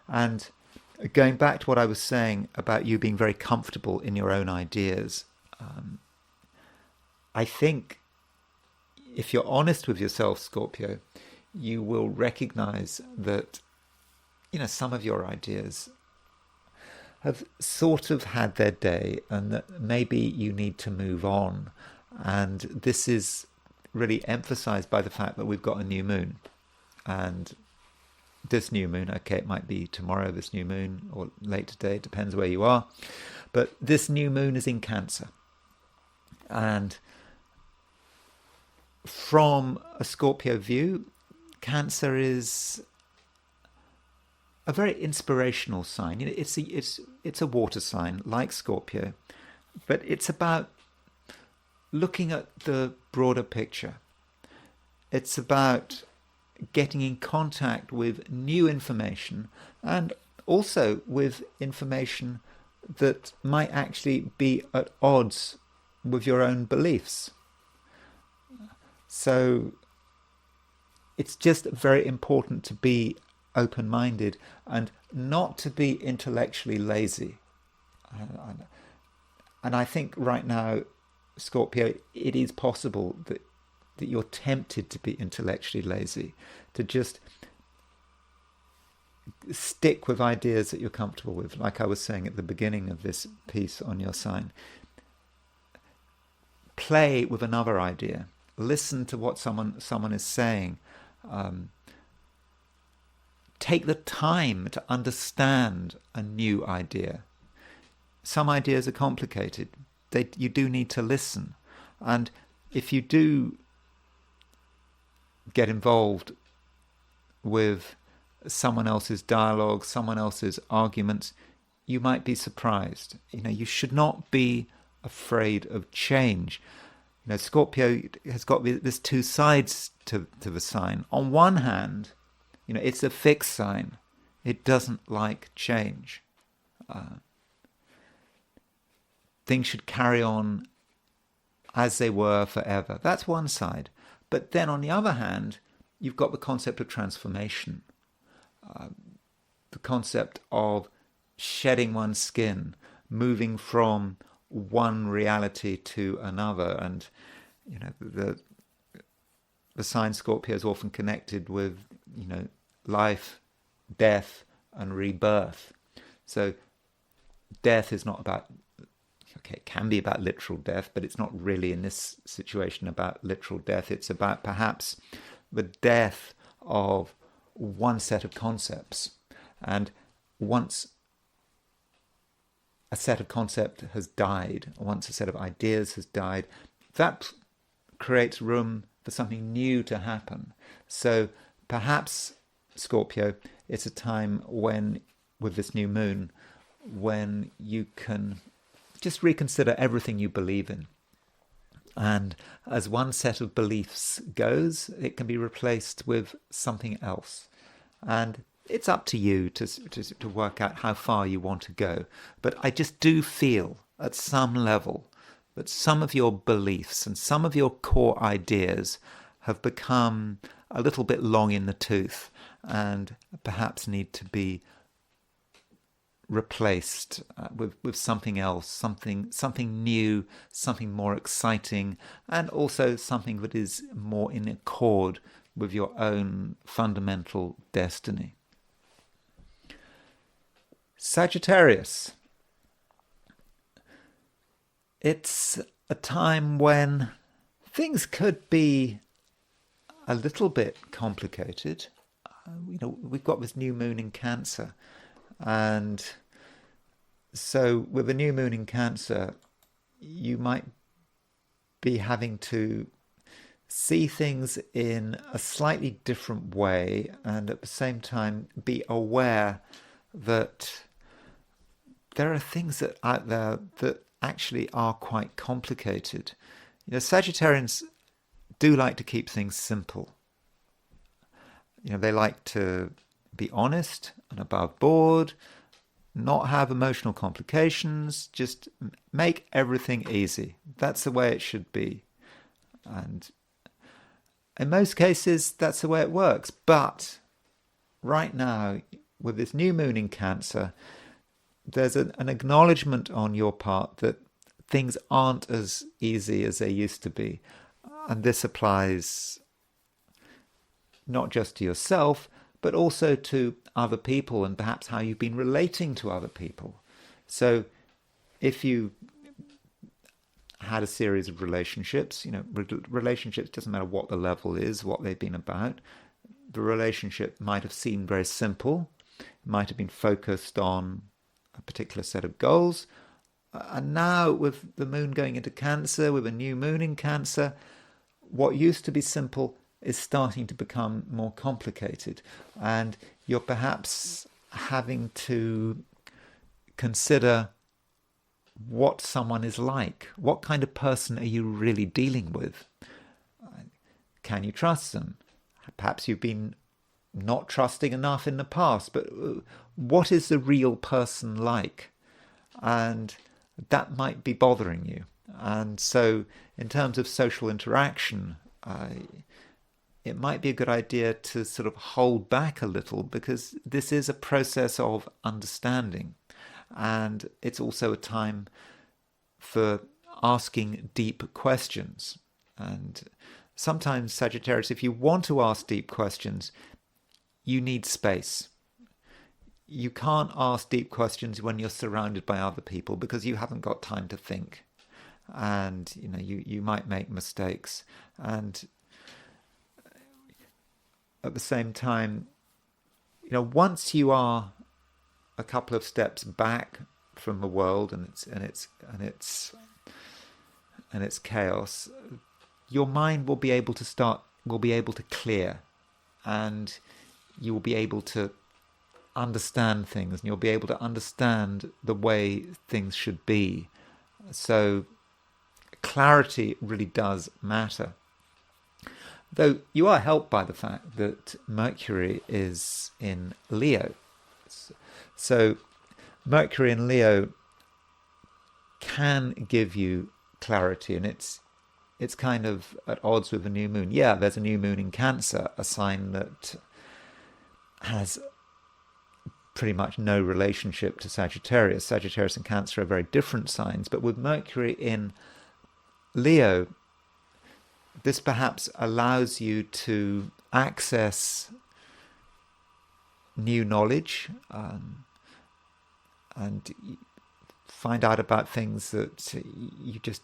And going back to what I was saying about you being very comfortable in your own ideas, I think if you're honest with yourself, Scorpio, you will recognize that, some of your ideas have sort of had their day, and that maybe you need to move on. And this is really emphasized by the fact that we've got a new moon. And this new moon, okay, it might be tomorrow, this new moon, or late today, depends where you are. But this new moon is in Cancer. And from a Scorpio view, Cancer is a very inspirational sign. It's a water sign like Scorpio, but it's about looking at the broader picture. It's about getting in contact with new information, and also with information that might actually be at odds with your own beliefs. So it's just very important to be open-minded and not to be intellectually lazy. And I think right now, Scorpio, it is possible that you're tempted to be intellectually lazy, to just stick with ideas that you're comfortable with. Like I was saying at the beginning of this piece on your sign, play with another idea. Listen to what someone is saying. Take the time to understand a new idea. Some ideas are complicated. You do need to listen. And if you do get involved with someone else's dialogue, someone else's arguments, you might be surprised. You should not be afraid of change. Scorpio has got this two sides to the sign. On one hand, it's a fixed sign. It doesn't like change. Things should carry on as they were forever. That's one side. But then on the other hand, you've got the concept of transformation, the concept of shedding one's skin, moving from one reality to another. And the sign Scorpio is often connected with life, death, and rebirth. So death is not about, it can be about literal death, but it's not really in this situation about literal death. It's about perhaps the death of one set of concepts. And once a set of concepts has died, once a set of ideas has died, that creates room for something new to happen. So perhaps, Scorpio, it's a time when, with this new moon, when you can just reconsider everything you believe in. And as one set of beliefs goes, it can be replaced with something else. And it's up to you to work out how far you want to go. But I just do feel at some level that some of your beliefs and some of your core ideas have become a little bit long in the tooth and perhaps need to be replaced with something else, something new, something more exciting, and also something that is more in accord with your own fundamental destiny. Sagittarius. It's a time when things could be a little bit complicated. We've got this new moon in Cancer, and so with a new moon in Cancer, you might be having to see things in a slightly different way, and at the same time be aware that there are things that out there that actually are quite complicated. Sagittarians do like to keep things simple. They like to be honest and above board, not have emotional complications, just make everything easy. That's the way it should be. And in most cases, that's the way it works. But right now, with this new moon in Cancer, there's an acknowledgement on your part that things aren't as easy as they used to be. And this applies not just to yourself, but also to other people and perhaps how you've been relating to other people. So if you had a series of relationships, relationships, doesn't matter what the level is, what they've been about, the relationship might have seemed very simple, might have been focused on a particular set of goals. And now with the moon going into Cancer, with a new moon in Cancer, what used to be simple is starting to become more complicated. And you're perhaps having to consider what someone is like. What kind of person are you really dealing with? Can you trust them? Perhaps you've been not trusting enough in the past, but what is the real person like? And that might be bothering you. And so in terms of social interaction, it might be a good idea to sort of hold back a little, because this is a process of understanding. And it's also a time for asking deep questions. And sometimes, Sagittarius, if you want to ask deep questions, you need space. You can't ask deep questions when you're surrounded by other people, because you haven't got time to think. And, you might make mistakes. And at the same time, once you are a couple of steps back from the world and its chaos, your mind will be able to clear, and you will be able to understand things, and you'll be able to understand the way things should be. So clarity really does matter. Though you are helped by the fact that Mercury is in Leo. So Mercury in Leo can give you clarity, and it's kind of at odds with the new moon. Yeah, there's a new moon in Cancer, a sign that has pretty much no relationship to Sagittarius. Sagittarius and Cancer are very different signs, but with Mercury in Leo, this perhaps allows you to access new knowledge and find out about things that you just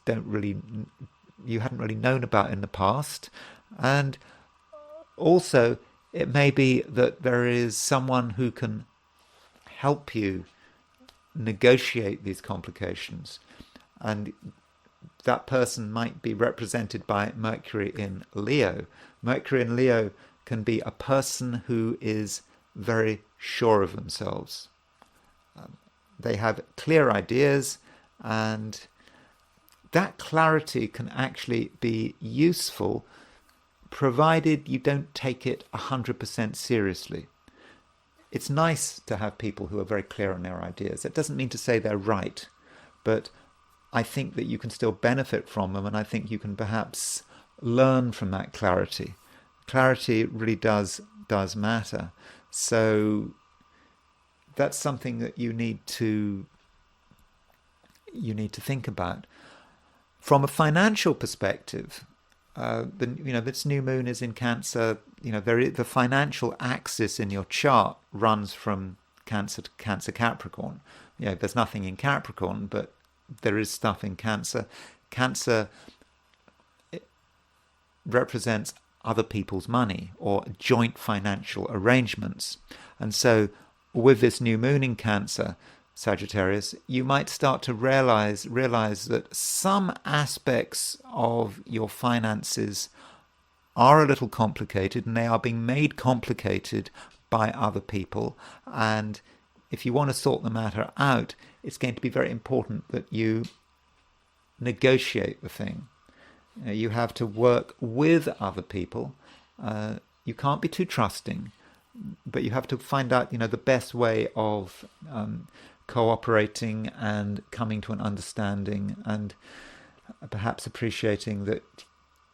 you hadn't really known about in the past. And also, it may be that there is someone who can help you negotiate these complications, and that person might be represented by Mercury in Leo. Mercury in Leo can be a person who is very sure of themselves. They have clear ideas, and that clarity can actually be useful, provided you don't take it 100% seriously. It's nice to have people who are very clear on their ideas. That doesn't mean to say they're right, but I think that you can still benefit from them, and I think you can perhaps learn from that clarity. Clarity really does matter. So that's something that you need to think about. From a financial perspective, this new moon is in Cancer. The financial axis in your chart runs from Cancer to Cancer Capricorn. There's nothing in Capricorn, but there is stuff in Cancer. Cancer represents other people's money or joint financial arrangements. And so with this new moon in Cancer, Sagittarius, you might start to realize that some aspects of your finances are a little complicated, and they are being made complicated by other people. And if you want to sort the matter out, it's going to be very important that you negotiate the thing. You have to work with other people. You can't be too trusting, but you have to find out, the best way of cooperating and coming to an understanding, and perhaps appreciating that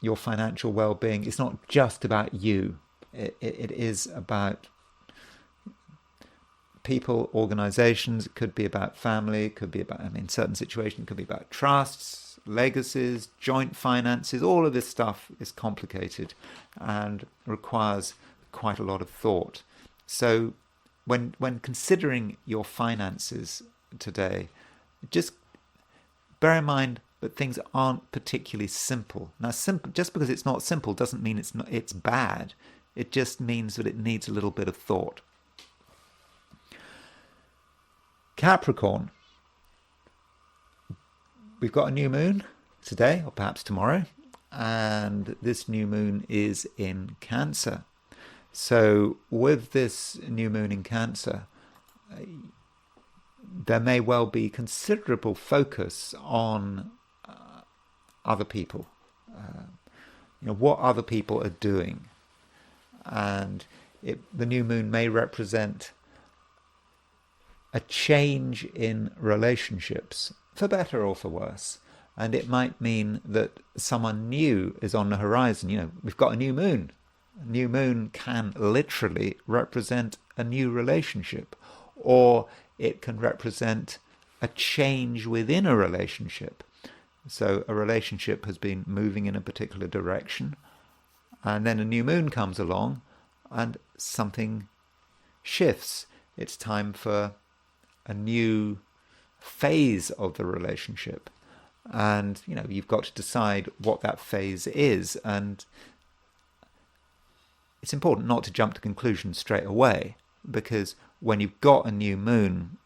your financial well-being is not just about you. It is about people, organizations. It could be about family. It could be about, in certain situations, it could be about trusts, legacies, joint finances. All of this stuff is complicated and requires quite a lot of thought. So when considering your finances today, just bear in mind that things aren't particularly simple. Now, just because it's not simple doesn't mean it's bad. It just means that it needs a little bit of thought. Capricorn. We've got a new moon today, or perhaps tomorrow, and this new moon is in Cancer. So with this new moon in Cancer, there may well be considerable focus on other people, what other people are doing. And the new moon may represent a change in relationships, for better or for worse. And it might mean that someone new is on the horizon. We've got a new moon. A new moon can literally represent a new relationship, or it can represent a change within a relationship. So a relationship has been moving in a particular direction, and then a new moon comes along and something shifts. It's time for a new phase of the relationship. And, you've got to decide what that phase is. And it's important not to jump to conclusions straight away, because when you've got a new moon,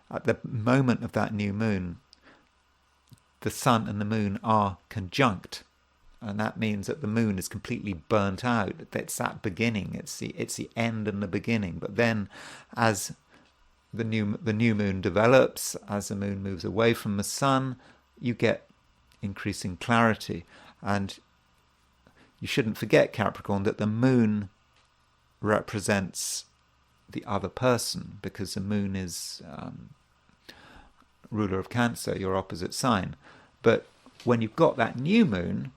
at the moment of that new moon, the sun and the moon are conjunct. And that means that the moon is completely burnt out. It's that beginning. It's the end and the beginning. But then as the new moon develops, as the moon moves away from the sun, you get increasing clarity. And you shouldn't forget, Capricorn, that the moon represents the other person, because the moon is ruler of Cancer, your opposite sign. But when you've got that new moon,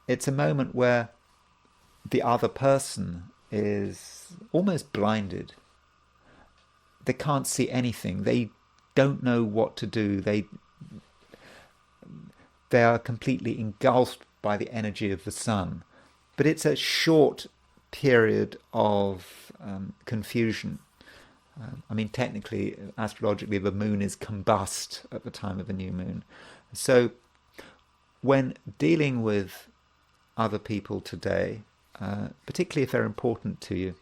it's a moment where the other person is almost blinded. They can't see anything. They don't know what to do. They are completely engulfed by the energy of the sun. But it's a short period of confusion. Technically, astrologically, the moon is combust at the time of the new moon. So when dealing with other people today, particularly if they're important to you,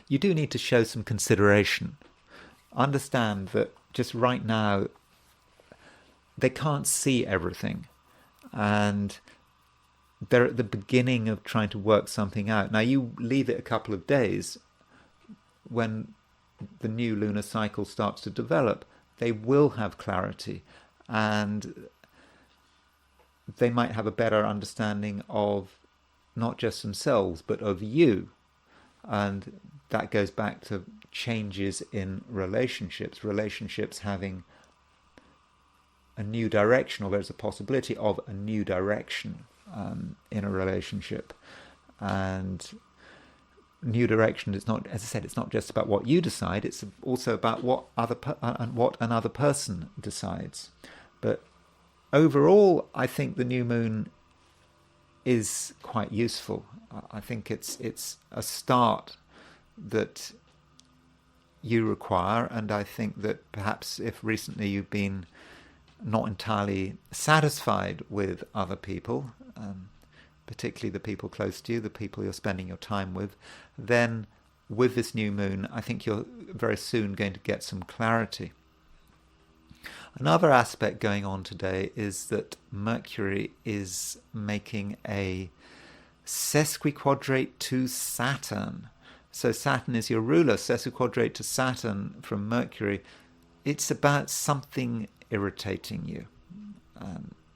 you do need to show some consideration. Understand that just right now, they can't see everything. And they're at the beginning of trying to work something out. Now, you leave it a couple of days, when the new lunar cycle starts to develop, they will have clarity. and they might have a better understanding of not just themselves, but of you. And that goes back to changes in relationships having a new direction, or there's a possibility of a new direction in a relationship. And new direction is not, as I said, it's not just about what you decide, it's also about what another person decides. But overall, I think the new moon is quite useful. I think it's a start that you require, and I think that perhaps if recently you've been not entirely satisfied with other people, particularly the people close to you, the people you're spending your time with, then with this new moon, I think you're very soon going to get some clarity. Another aspect going on today is that Mercury is making a sesquiquadrate to Saturn. So Saturn is your ruler. Sesquiquadrate to Saturn from Mercury. It's about something irritating you,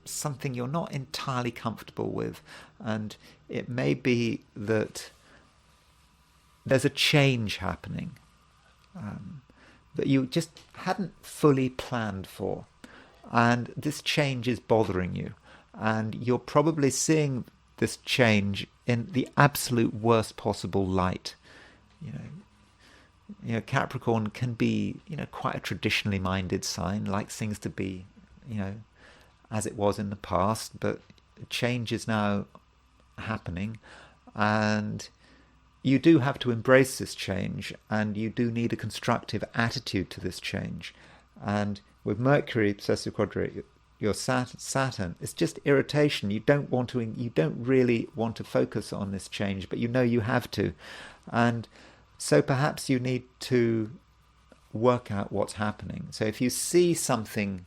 something you're not entirely comfortable with. And it may be that there's a change happening that you just hadn't fully planned for. And this change is bothering you. And you're probably seeing this change in the absolute worst possible light. You know, Capricorn can be, quite a traditionally minded sign, likes things to be, as it was in the past, but change is now happening, and you do have to embrace this change, and you do need a constructive attitude to this change. And with Mercury sesquiquadrate your Saturn, it's just irritation. You don't really want to focus on this change, but you have to. And so perhaps you need to work out what's happening. So if you see something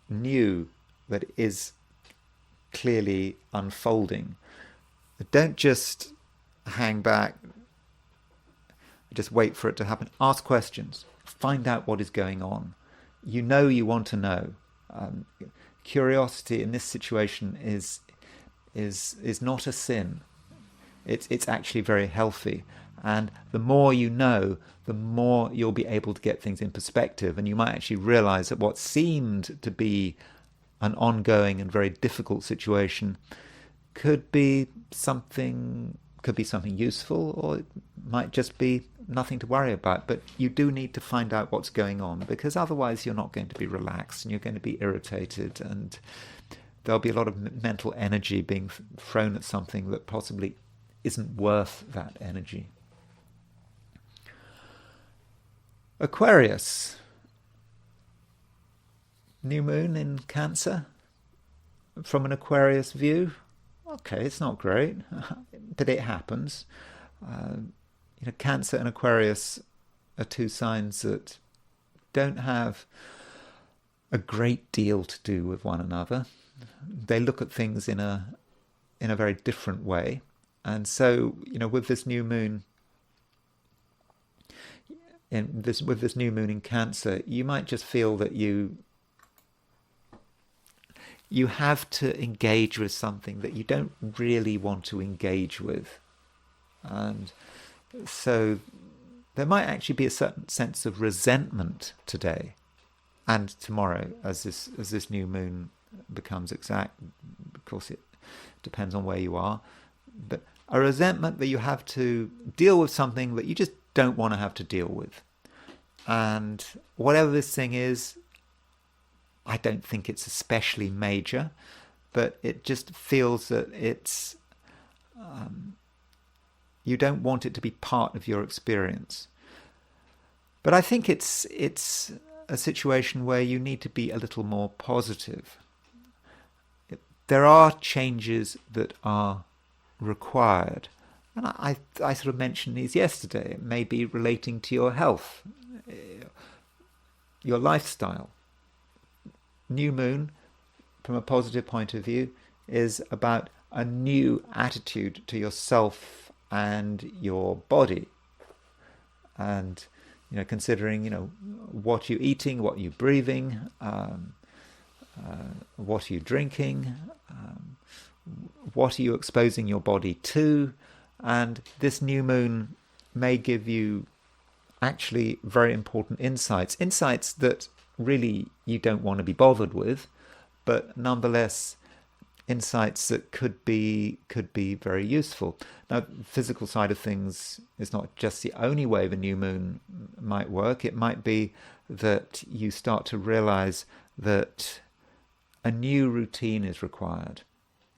new that is clearly unfolding, don't just hang back, just wait for it to happen. Ask questions. Find out what is going on. You want to know. Curiosity in this situation is not a sin. It's actually very healthy. And the more you know, the more you'll be able to get things in perspective. And you might actually realize that what seemed to be an ongoing and very difficult situation could be something useful, or it might just be nothing to worry about. But you do need to find out what's going on, because otherwise you're not going to be relaxed and you're going to be irritated, and there'll be a lot of mental energy being thrown at something that possibly isn't worth that energy. Aquarius, new moon in Cancer. From an Aquarius view, okay, it's not great, but it happens. Cancer and Aquarius are two signs that don't have a great deal to do with one another. They look at things in a very different way. And so, with this new moon, with this new moon in Cancer, you might just feel that you have to engage with something that you don't really want to engage with. And so there might actually be a certain sense of resentment today and tomorrow as this new moon becomes exact. Of course, it depends on where you are. But a resentment that you have to deal with something that you just don't want to have to deal with. And whatever this thing is, I don't think it's especially major, but it just feels that it's you don't want it to be part of your experience. But I think it's a situation where you need to be a little more positive. There are changes that are required. And I sort of mentioned these yesterday. It may be relating to your health, your lifestyle. New moon, from a positive point of view, is about a new attitude to yourself and your body. And, considering, what you're eating, what you're breathing, What are you drinking? What are you exposing your body to? And this new moon may give you actually very important insights that really you don't want to be bothered with, but nonetheless insights that could be very useful. Now, the physical side of things is not just the only way the new moon might work. It might be that you start to realize that a new routine is required.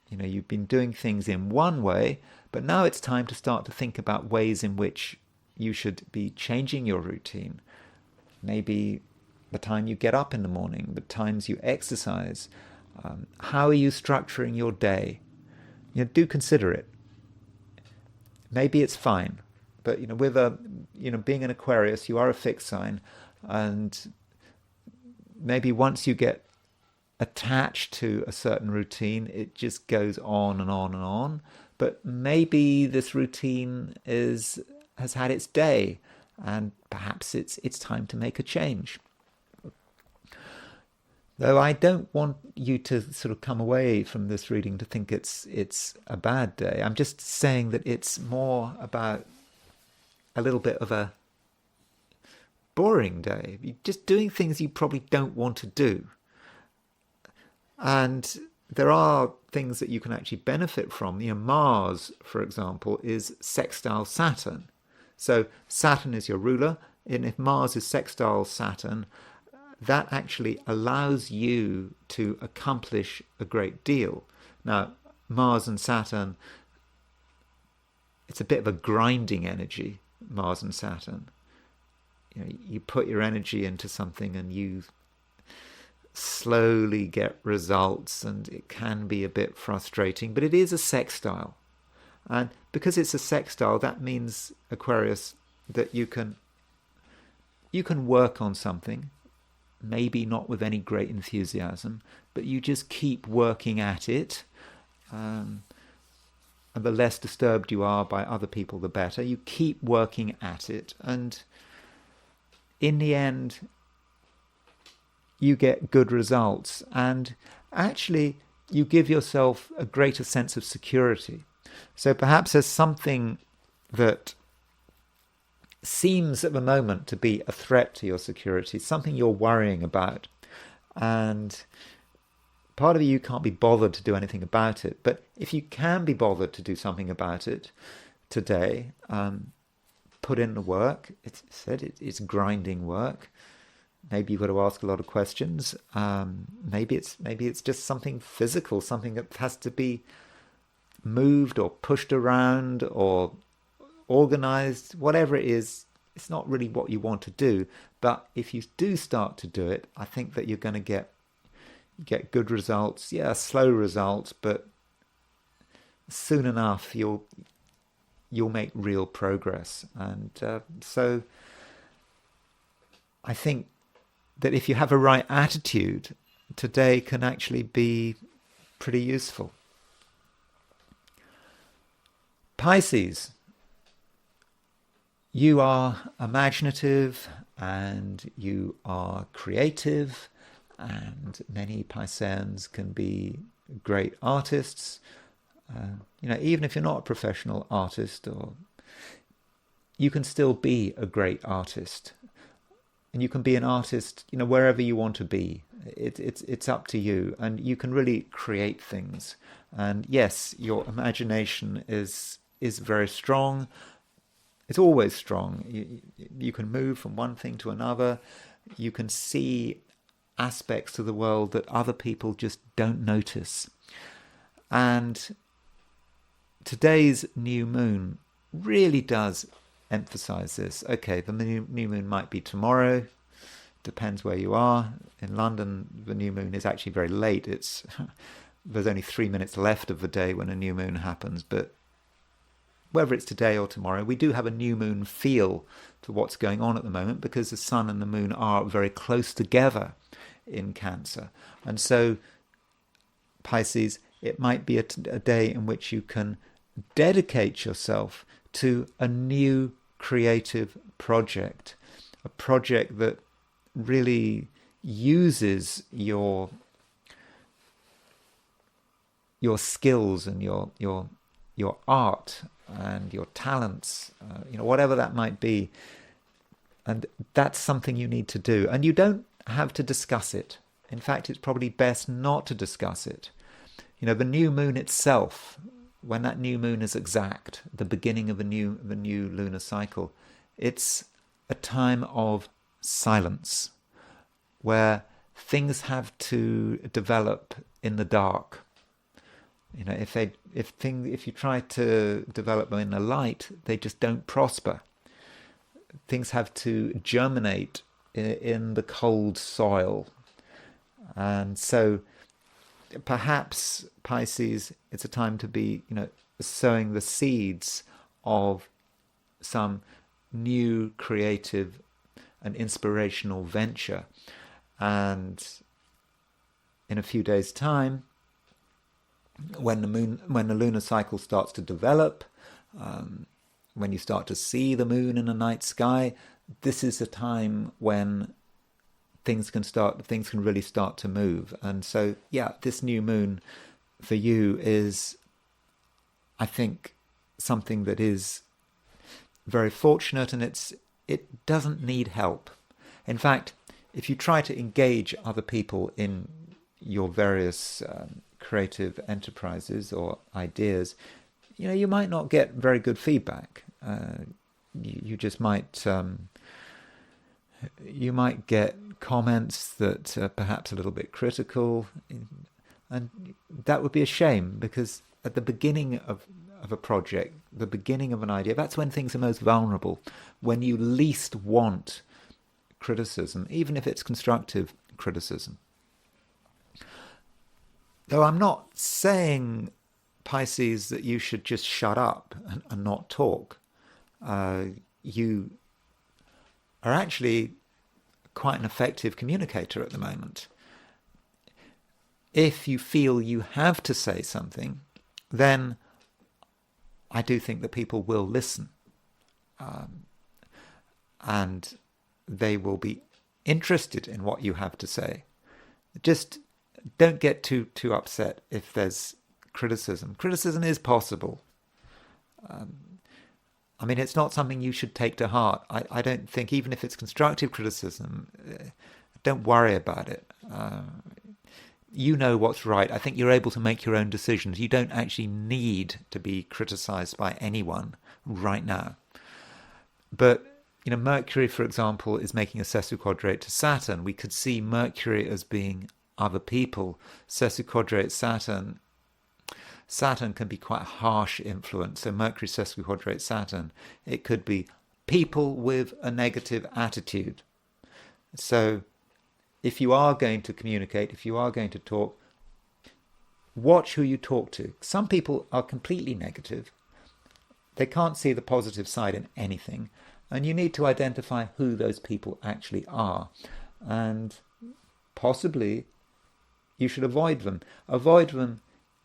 You know, you've been doing things in one way, but now it's time to start to think about ways in which you should be changing your routine. Maybe the time you get up in the morning, the times you exercise. How are you structuring your day? You know, do consider it. Maybe it's fine, but you know, with being an Aquarius, you are a fixed sign, and maybe once you get attached to a certain routine, it just goes on and on and on. But maybe this routine has had its day, and perhaps it's time to make a change. Though I don't want you to sort of come away from this reading to think it's a bad day. I'm just saying that it's more about a little bit of a boring day. You're just doing things you probably don't want to do. And there are things that you can actually benefit from. You know, Mars, for example, is sextile Saturn. So Saturn is your ruler, and if Mars is sextile Saturn, that actually allows you to accomplish a great deal. Now, Mars and Saturn, it's a bit of a grinding energy, Mars and Saturn. You know, you put your energy into something and you slowly get results, and it can be a bit frustrating, but it is a sextile. And because it's a sextile, that means, Aquarius, that you can work on something, maybe not with any great enthusiasm, but you just keep working at it. And the less disturbed you are by other people, the better. You keep working at it, and in the end, you get good results, and actually you give yourself a greater sense of security. So perhaps there's something that seems at the moment to be a threat to your security, something you're worrying about, and part of you can't be bothered to do anything about it. But if you can be bothered to do something about it today, put in the work. It's grinding work. Maybe you've got to ask a lot of questions. Maybe it's just something physical, something that has to be moved or pushed around or organized. Whatever it is, it's not really what you want to do. But if you do start to do it, I think that you're going to get good results. Yeah, slow results, but soon enough you'll make real progress. And so I think that if you have a right attitude, today can actually be pretty useful. Pisces, you are imaginative and you are creative, and many Pisceans can be great artists. Even if you're not a professional artist, or you can still be a great artist. And you can be an artist, wherever you want to be. It's up to you, and you can really create things. And yes, your imagination is very strong. It's always strong. You can move from one thing to another. You can see aspects to the world that other people just don't notice. And today's new moon really does emphasize this. Okay, the new moon might be tomorrow, depends where you are. In London, the new moon is actually very late. There's only 3 minutes left of the day when a new moon happens, but whether it's today or tomorrow, we do have a new moon feel to what's going on at the moment, because the sun and the moon are very close together in Cancer. And so, Pisces, it might be a day in which you can dedicate yourself to a new creative project, a project that really uses your your skills and your art and your talents, whatever that might be. And that's something you need to do. And you don't have to discuss it. In fact, it's probably best not to discuss it. The new moon itself, when that new moon is exact, the beginning of the new lunar cycle, it's a time of silence where things have to develop in the dark. If you try to develop them in the light, they just don't prosper. Things have to germinate in the cold soil. And so perhaps, Pisces, it's a time to be, sowing the seeds of some new creative and inspirational venture. And in a few days' time, when the lunar cycle starts to develop, when you start to see the moon in the night sky, this is a time when things can really start to move. And so, this new moon for you is, I think, something that is very fortunate, and it doesn't need help. In fact, if you try to engage other people in your various creative enterprises or ideas, you might not get very good feedback. You just might get comments that are perhaps a little bit critical, and that would be a shame, because at the beginning of a project, the beginning of an idea, that's when things are most vulnerable, when you least want criticism, even if it's constructive criticism. Though I'm not saying, Pisces, that you should just shut up and not talk. You are actually quite an effective communicator at the moment. If you feel you have to say something, then I do think that people will listen. And they will be interested in what you have to say. Just don't get too upset if there's criticism. Criticism is possible. It's not something you should take to heart. I don't think, even if it's constructive criticism, don't worry about it. You know what's right. I think you're able to make your own decisions. You don't actually need to be criticized by anyone right now. But, Mercury, for example, is making a sesquiquadrate to Saturn. We could see Mercury as being other people. Sesquiquadrate Saturn can be quite a harsh influence. So Mercury sesquiquadrate Saturn, it could be people with a negative attitude. So if you are going to communicate, if you are going to talk, watch who you talk to. Some people are completely negative. They can't see the positive side in anything. And you need to identify who those people actually are. And possibly you should avoid them. Avoid them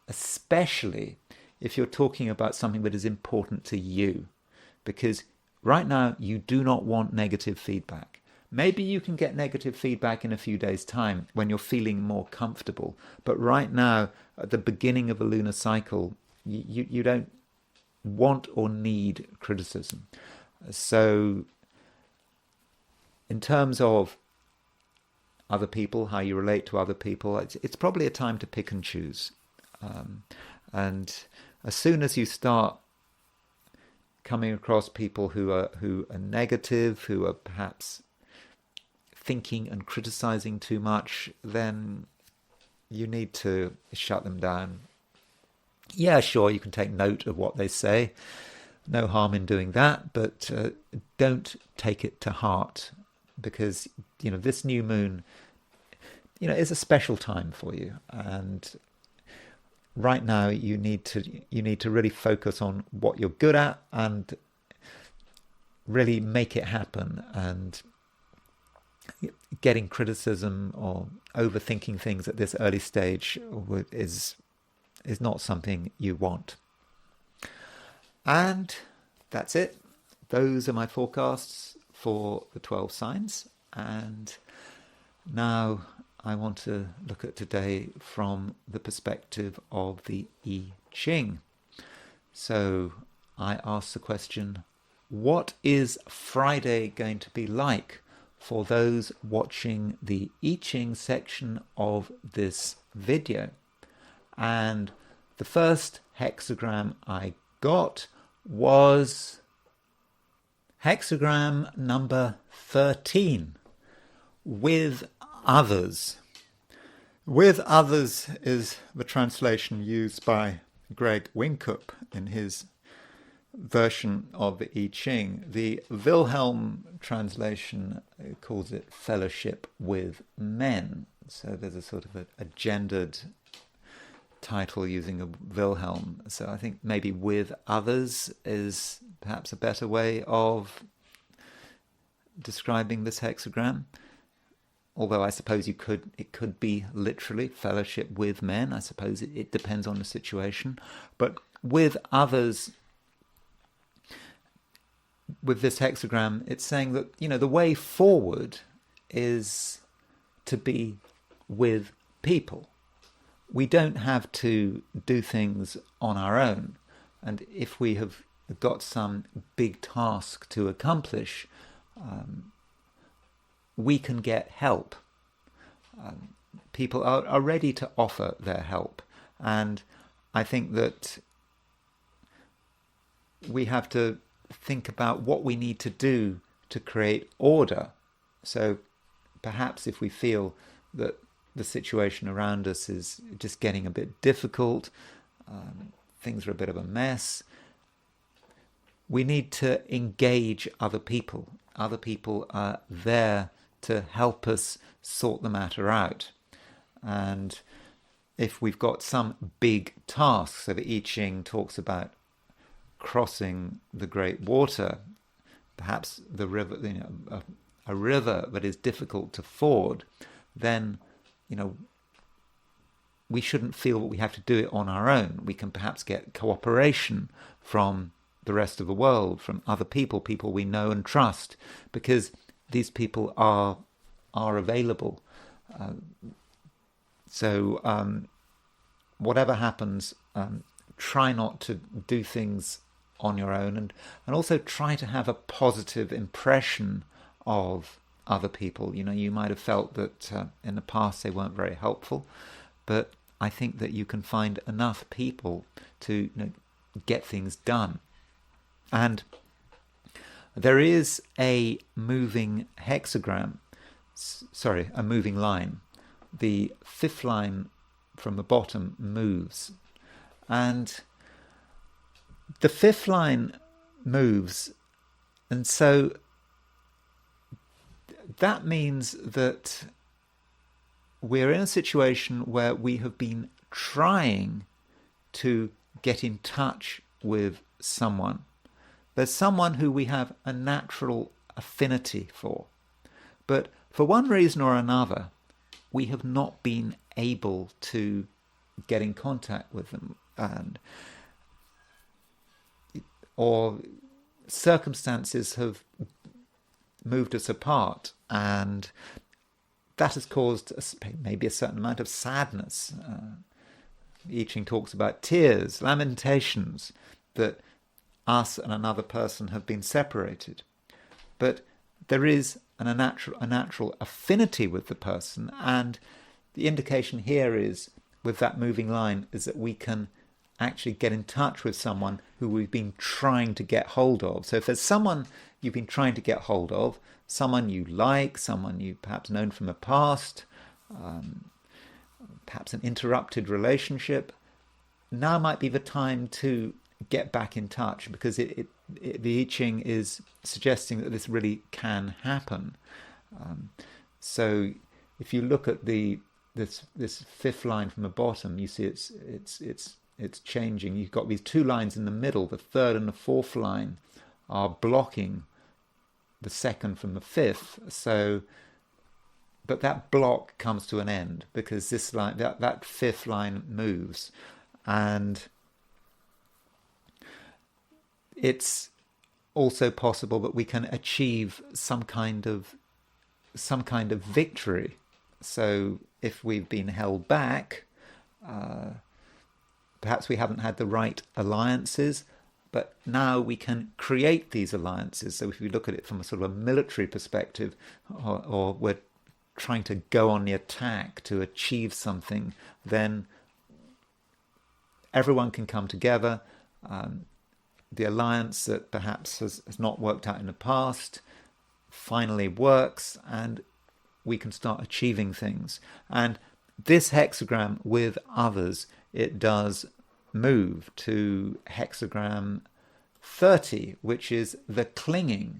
especially if you're talking about something that is important to you. Because right now you do not want negative feedback. Maybe you can get negative feedback in a few days' time when you're feeling more comfortable. But right now, at the beginning of a lunar cycle, you don't want or need criticism. So in terms of other people, how you relate to other people, it's probably a time to pick and choose. And as soon as you start coming across people who are negative, who are perhaps thinking and criticizing too much, then you need to shut them down. Yeah, sure, you can take note of what they say. No harm in doing that, but don't take it to heart, because this new moon is a special time for you, and right now you need to really focus on what you're good at and really make it happen. And getting criticism or overthinking things at this early stage is not something you want. And that's it. Those are my forecasts for the 12 signs. And now I want to look at today from the perspective of the I Ching. So I ask the question, what is Friday going to be like for those watching the I Ching section of this video? And the first hexagram I got was hexagram number 13, with others. With others is the translation used by Greg Winkup in his version of the I Ching. The Wilhelm translation calls it fellowship with men. So there's a sort of a gendered title using a Wilhelm. So I think maybe with others is perhaps a better way of describing this hexagram. Although I suppose it could be literally fellowship with men. I suppose it depends on the situation. But with others, with this hexagram, it's saying that, the way forward is to be with people. We don't have to do things on our own. And if we have got some big task to accomplish, we can get help. People are ready to offer their help. And I think that we have to think about what we need to do to create order. So perhaps if we feel that the situation around us is just getting a bit difficult, things are a bit of a mess, we need to engage other people. Other people are there to help us sort the matter out. And if we've got some big task, so the I Ching talks about crossing the great water, perhaps the river, a river that is difficult to ford, then, we shouldn't feel that we have to do it on our own. We can perhaps get cooperation from the rest of the world, from other people we know and trust, because these people are available. So whatever happens, try not to do things on your own, and also try to have a positive impression of other people. You might have felt that in the past they weren't very helpful, but I think that you can find enough people to get things done. And there is a moving hexagram, a moving line. The fifth line from the bottom moves. And the fifth line moves. And so that means that we're in a situation where we have been trying to get in touch with someone. There's someone who we have a natural affinity for. But for one reason or another, we have not been able to get in contact with them, or circumstances have moved us apart, and that has caused maybe a certain amount of sadness. I Ching talks about tears, lamentations, that us and another person have been separated. But there is a natural affinity with the person, and the indication here is, with that moving line, is that we can actually get in touch with someone who we've been trying to get hold of. So if there's someone you've been trying to get hold of, someone you like, someone you perhaps known from the past, perhaps an interrupted relationship, now might be the time to get back in touch, because the I Ching is suggesting that this really can happen. So if you look at this fifth line from the bottom, you see it's changing. You've got these two lines in the middle. The third and the fourth line are blocking the second from the fifth. So, but that block comes to an end because this line, that fifth line moves, and it's also possible that we can achieve some kind of victory So if we've been held back, perhaps we haven't had the right alliances, but now we can create these alliances. So if we look at it from a sort of a military perspective, or we're trying to go on the attack to achieve something, then everyone can come together. The alliance that perhaps has not worked out in the past finally works, and we can start achieving things. And this hexagram with others, it does move to hexagram 30, which is the clinging.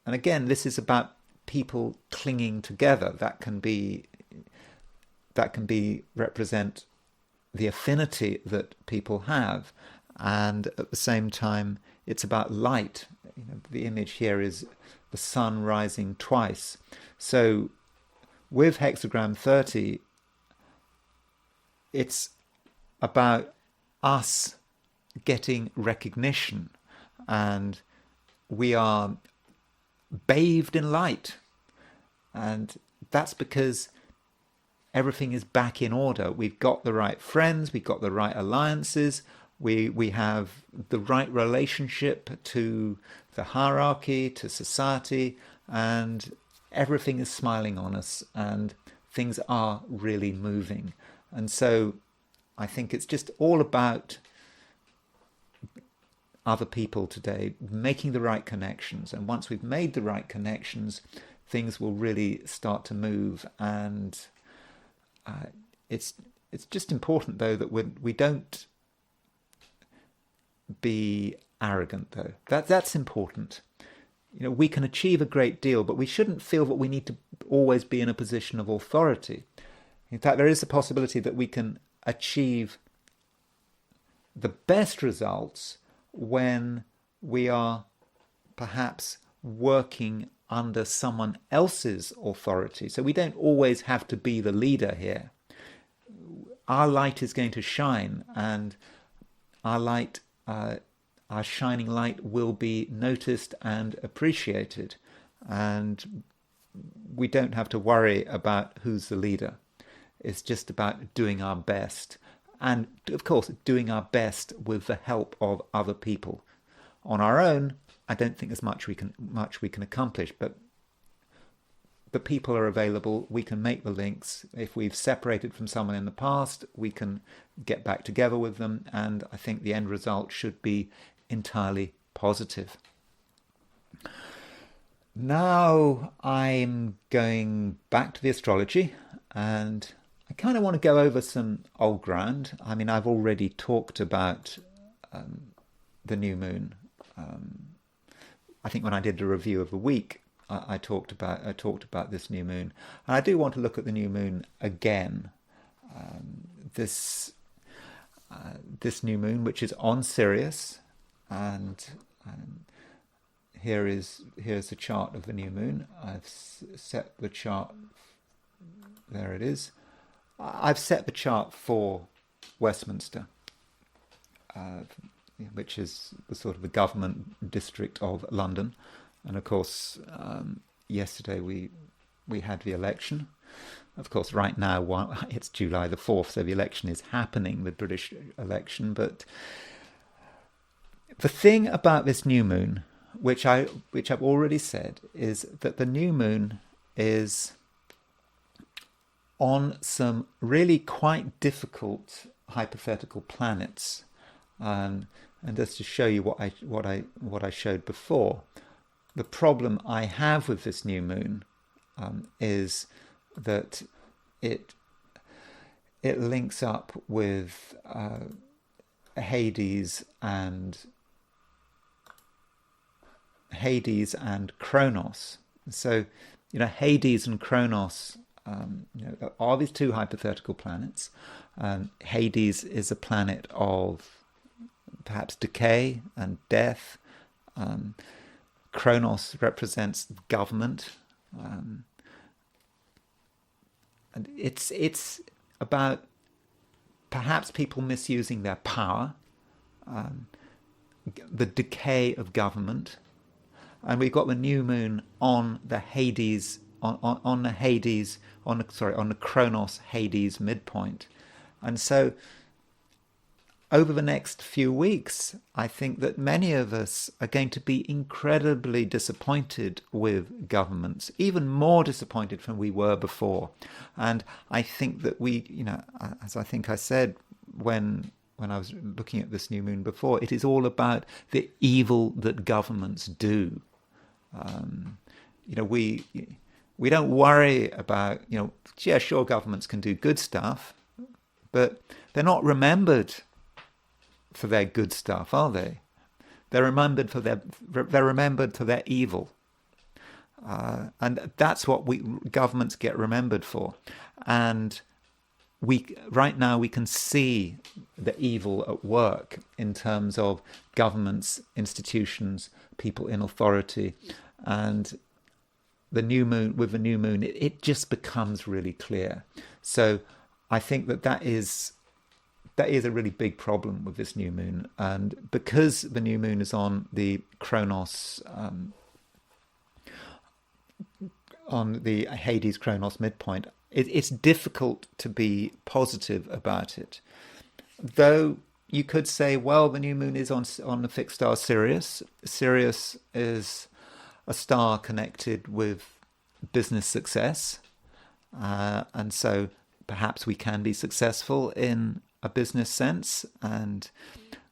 And again, this is about people clinging together. That can be represent the affinity that people have, and at the same time it's about light. The image here is the sun rising twice. So with hexagram 30, it's about us getting recognition, and we are bathed in light, and that's because everything is back in order. We've got the right friends, we've got the right alliances, we have the right relationship to the hierarchy, to society, and everything is smiling on us, and things are really moving. And so I think it's just all about other people today, making the right connections. And once we've made the right connections, things will really start to move. And it's just important, though, that we don't be arrogant, though. That's important. We can achieve a great deal, but we shouldn't feel that we need to always be in a position of authority. In fact, there is a possibility that we can achieve the best results when we are perhaps working under someone else's authority. So we don't always have to be the leader here. Our light is going to shine, and our shining light will be noticed and appreciated, and we don't have to worry about who's the leader. It's just about doing our best, and of course doing our best with the help of other people. On our own, I don't think there's much we can accomplish, but the people are available. We can make the links. If we've separated from someone in the past, we can get back together with them, and I think the end result should be entirely positive. Now I'm going back to the astrology, and I kind of want to go over some old ground. I mean, I've already talked about the new moon. I think when I did the review of the week, I talked about this new moon, and I do want to look at the new moon again. This new moon, which is on Sirius, and here's the chart of the new moon. I've set the chart. There it is. I've set the chart for Westminster, which is the sort of the government district of London. And of course, yesterday we had the election. Of course, right now it's July the 4th, so the election is happening, the British election. But the thing about this new moon, which I've already said, is that the new moon is on some really quite difficult hypothetical planets, and just to show you what I showed before, the problem I have with this new moon is that it links up with Hades and Kronos. So Hades and Kronos are these two hypothetical planets. Hades is a planet of perhaps decay and death. Kronos represents government, and it's about perhaps people misusing their power, the decay of government, and we've got the new moon on the Hades on the Hades, on the Kronos Hades midpoint. And so over the next few weeks, I think that many of us are going to be incredibly disappointed with governments, even more disappointed than we were before. And I think that as I think I said when I was looking at this new moon before, it is all about the evil that governments do. We don't worry about, yeah, sure, governments can do good stuff, but they're not remembered for their good stuff, are they? They're remembered for their evil, and that's what governments get remembered for. And right now we can see the evil at work in terms of governments, institutions, people in authority, and the new moon. With the new moon, it just becomes really clear. So I think that is a really big problem with this new moon. And because the new moon is on the Kronos, on the Hades Kronos midpoint, it's difficult to be positive about it. Though you could say, well, the new moon is on the fixed star Sirius. Sirius is a star connected with business success. And so perhaps we can be successful in a business sense, and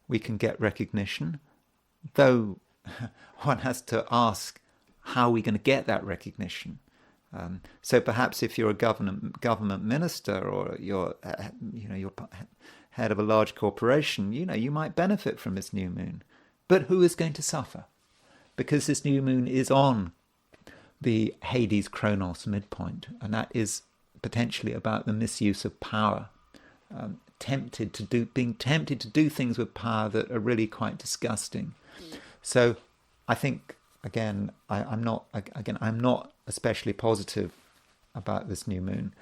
we can get recognition, though one has to ask, how are we going to get that recognition? So perhaps if you're a government minister, or you're head of a large corporation, you might benefit from this new moon. But who is going to suffer? Because this new moon is on the Hades Kronos midpoint, and that is potentially about the misuse of power. Being tempted to do things with power that are really quite disgusting. So I think I'm not especially positive about this new moon.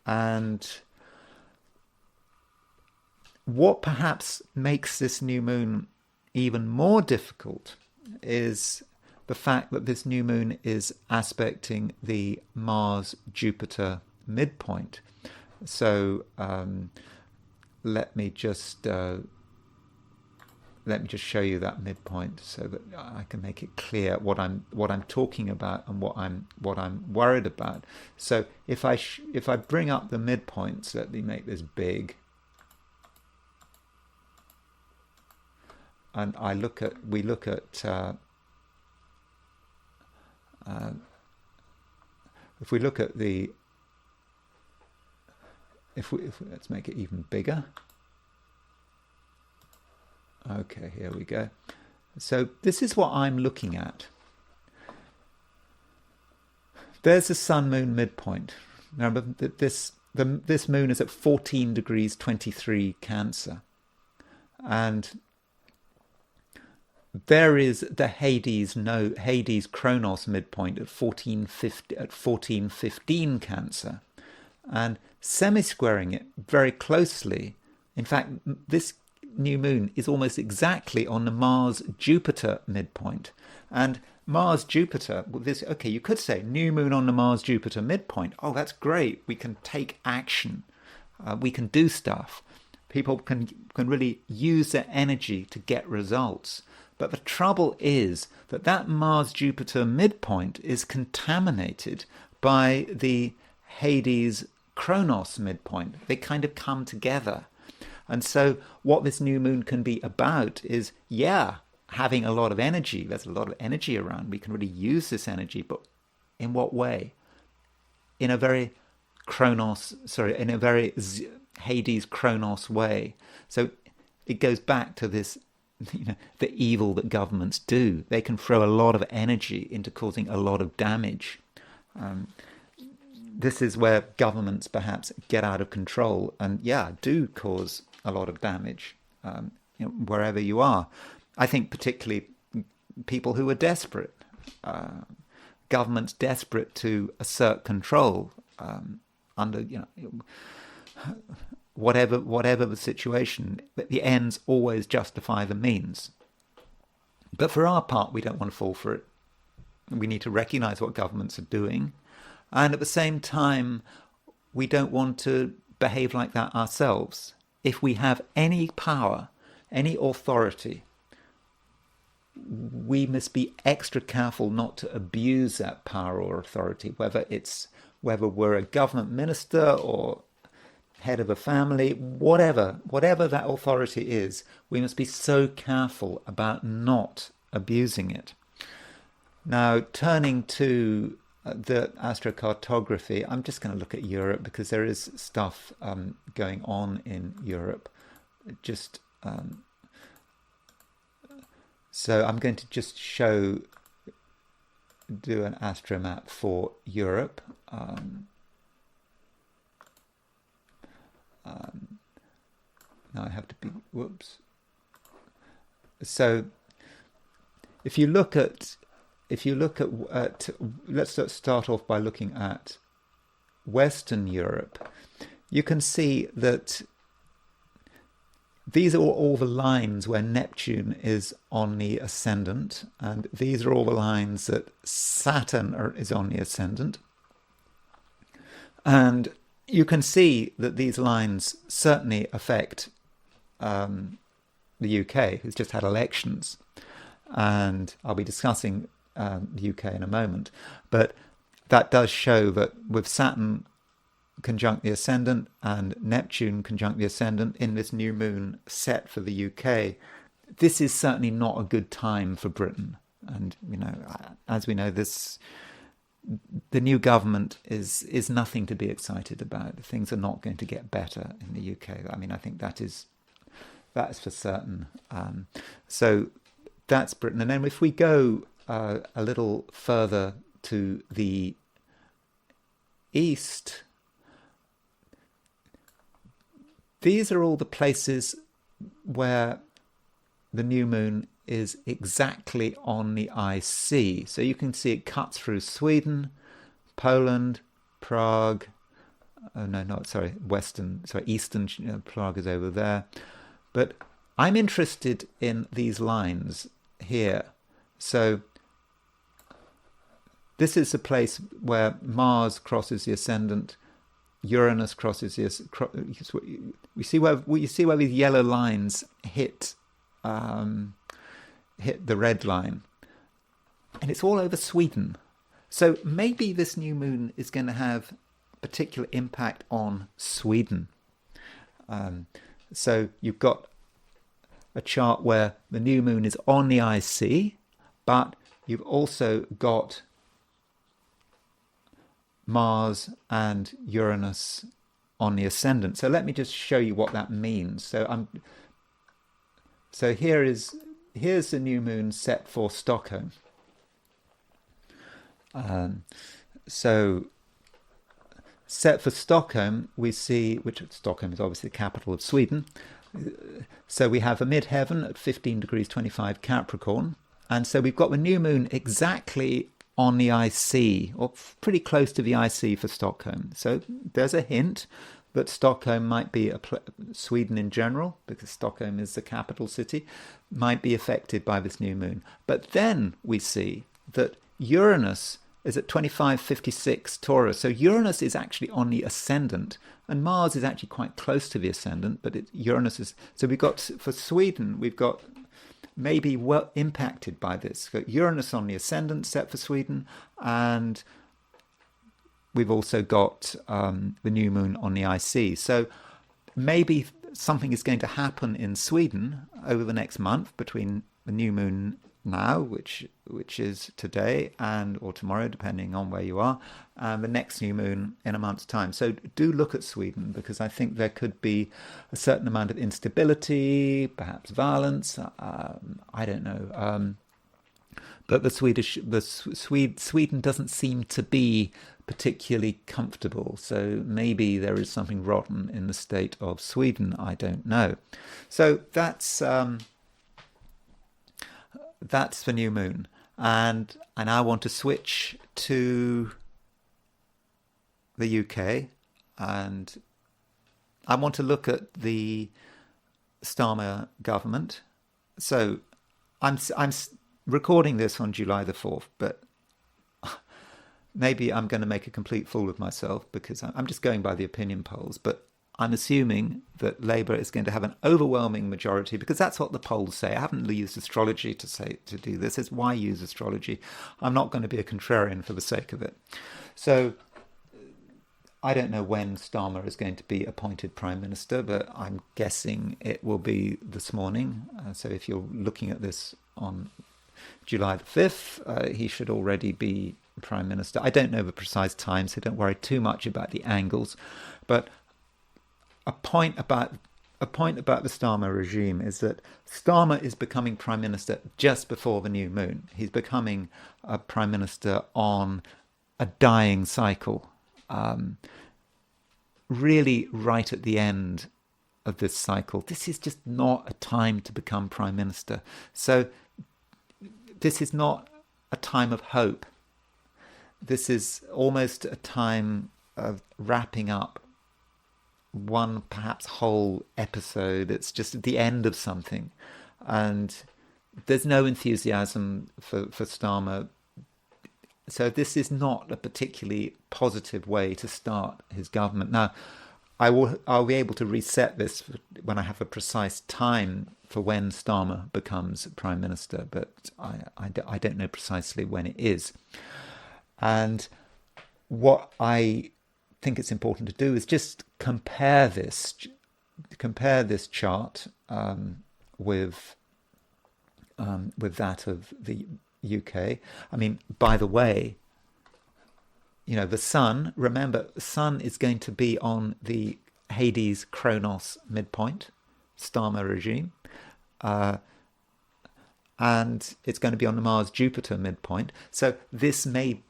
And what perhaps makes this new moon even more difficult is the fact that this new moon is aspecting the Mars-Jupiter midpoint. So let me just show you that midpoint so that I can make it clear what I'm talking about and what I'm worried about. So if I bring up the midpoints, let me make this big, and we look at if we look at the let's make it even bigger. Okay, here we go. So this is what I'm looking at. There's the Sun-Moon midpoint. Remember that this moon is at 14 degrees 23 Cancer, and there is the Hades Kronos midpoint at 1415 Cancer, and semi-squaring it very closely. In fact, this new moon is almost exactly on the Mars-Jupiter midpoint. And Mars-Jupiter, you could say new moon on the Mars-Jupiter midpoint. Oh, that's great. We can take action. We can do stuff. People can really use their energy to get results. But the trouble is that Mars-Jupiter midpoint is contaminated by the Hades Kronos midpoint. They kind of come together. And so what this new moon can be about is, having a lot of energy. There's a lot of energy around. We can really use this energy, but in what way? In a very Hades Kronos way. So it goes back to this, the evil that governments do. They can throw a lot of energy into causing a lot of damage. This is where governments perhaps get out of control and, do cause a lot of damage, wherever you are. I think particularly people who are desperate, governments desperate to assert control under, whatever the situation. The ends always justify the means. But for our part, we don't want to fall for it. We need to recognize what governments are doing. And at the same time, we don't want to behave like that ourselves. If we have any power, any authority, we must be extra careful not to abuse that power or authority, whether we're a government minister or head of a family, whatever that authority is, we must be so careful about not abusing it. Now, turning to the astrocartography, I'm just going to look at Europe because there is stuff going on in Europe. So I'm going to just do an astromap for Europe. Now I have to be, whoops. So if you look at, let's start off by looking at Western Europe. You can see that these are all the lines where Neptune is on the ascendant, and these are all the lines that Saturn is on the ascendant. And you can see that these lines certainly affect the UK, who's just had elections. And I'll be discussing the UK in a moment. But that does show that with Saturn conjunct the ascendant and Neptune conjunct the ascendant in this new moon set for the UK, this is certainly not a good time for Britain. And, as we know, the new government is nothing to be excited about. Things are not going to get better in the UK. I mean, I think that is for certain. So that's Britain. And then if we go a little further to the east, these are all the places where the new moon is exactly on the IC. So you can see it cuts through Sweden, Poland, Prague. Eastern Prague is over there. But I'm interested in these lines here. So this is a place where Mars crosses the ascendant, Uranus crosses the. You see where these yellow lines hit the red line, and it's all over Sweden. So maybe this new moon is going to have particular impact on Sweden. So you've got a chart where the new moon is on the IC, but you've also got Mars and Uranus on the ascendant. So let me just show you what that means. So here's the new moon set for Stockholm. So set for Stockholm, we see, which Stockholm is obviously the capital of Sweden. So we have a midheaven at 15 degrees 25 Capricorn. And so we've got the new moon exactly on the IC, or pretty close to the IC for Stockholm. So there's a hint that Stockholm might be, Sweden in general, because Stockholm is the capital city, might be affected by this new moon. But then we see that Uranus is at 2556 Taurus. So Uranus is actually on the ascendant, and Mars is actually quite close to the ascendant, but Uranus is... So we've got, for Sweden, we've got maybe well impacted by this. Got Uranus on the ascendant set for Sweden, and we've also got the new moon on the IC. So maybe something is going to happen in Sweden over the next month between the new moon now, which is today or tomorrow, depending on where you are, and the next new moon in a month's time. So do look at Sweden, because I think there could be a certain amount of instability, perhaps violence. I don't know. But Sweden doesn't seem to be particularly comfortable. So maybe there is something rotten in the state of Sweden. I don't know. So that's the new moon. And I now want to switch to the UK, and I want to look at the Starmer government. So I'm recording this on July the 4th, but maybe I'm going to make a complete fool of myself because I'm just going by the opinion polls, but I'm assuming that Labour is going to have an overwhelming majority because that's what the polls say. I haven't used astrology to do this. It's why use astrology. I'm not going to be a contrarian for the sake of it. So I don't know when Starmer is going to be appointed Prime Minister, but I'm guessing it will be this morning. So if you're looking at this on July the 5th, he should already be Prime Minister. I don't know the precise time, so don't worry too much about the angles. But a point about the Starmer regime is that Starmer is becoming Prime Minister just before the new moon. He's becoming a Prime Minister on a dying cycle. Really right at the end of this cycle. This is just not a time to become Prime Minister. So this is not a time of hope. This is almost a time of wrapping up one perhaps whole episode. It's just at the end of something. And there's no enthusiasm for Starmer. So this is not a particularly positive way to start his government. Now, I'll be able to reset this when I have a precise time for when Starmer becomes Prime Minister, but I don't know precisely when it is. And what I think it's important to do is just compare this chart with that of the UK. I mean, by the way, the sun, remember, the sun is going to be on the Hades Kronos midpoint, Starmer regime. And it's going to be on the Mars Jupiter midpoint. So this may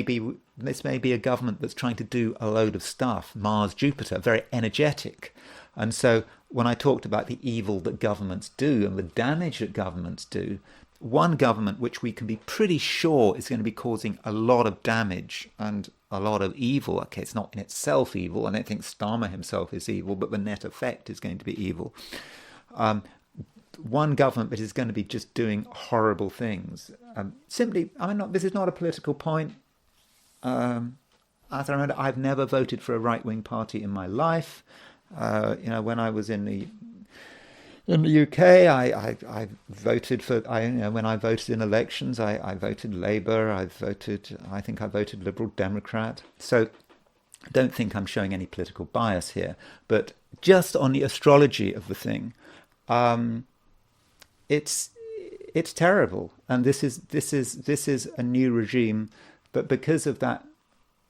be a government that's trying to do a load of stuff. Mars Jupiter, very energetic. And so when I talked about the evil that governments do and the damage that governments do, one government which we can be pretty sure is going to be causing a lot of damage and a lot of evil. Okay, it's not in itself evil. I don't think Starmer himself is evil, but the net effect is going to be evil. One government that is going to be just doing horrible things. This is not a political point. As I remember, I've never voted for a right-wing party in my life. When I was in the UK, I voted for. When I voted in elections, I voted Labour. I think I voted Liberal Democrat. So I don't think I'm showing any political bias here. But just on the astrology of the thing, it's terrible. And this is a new regime, but because of that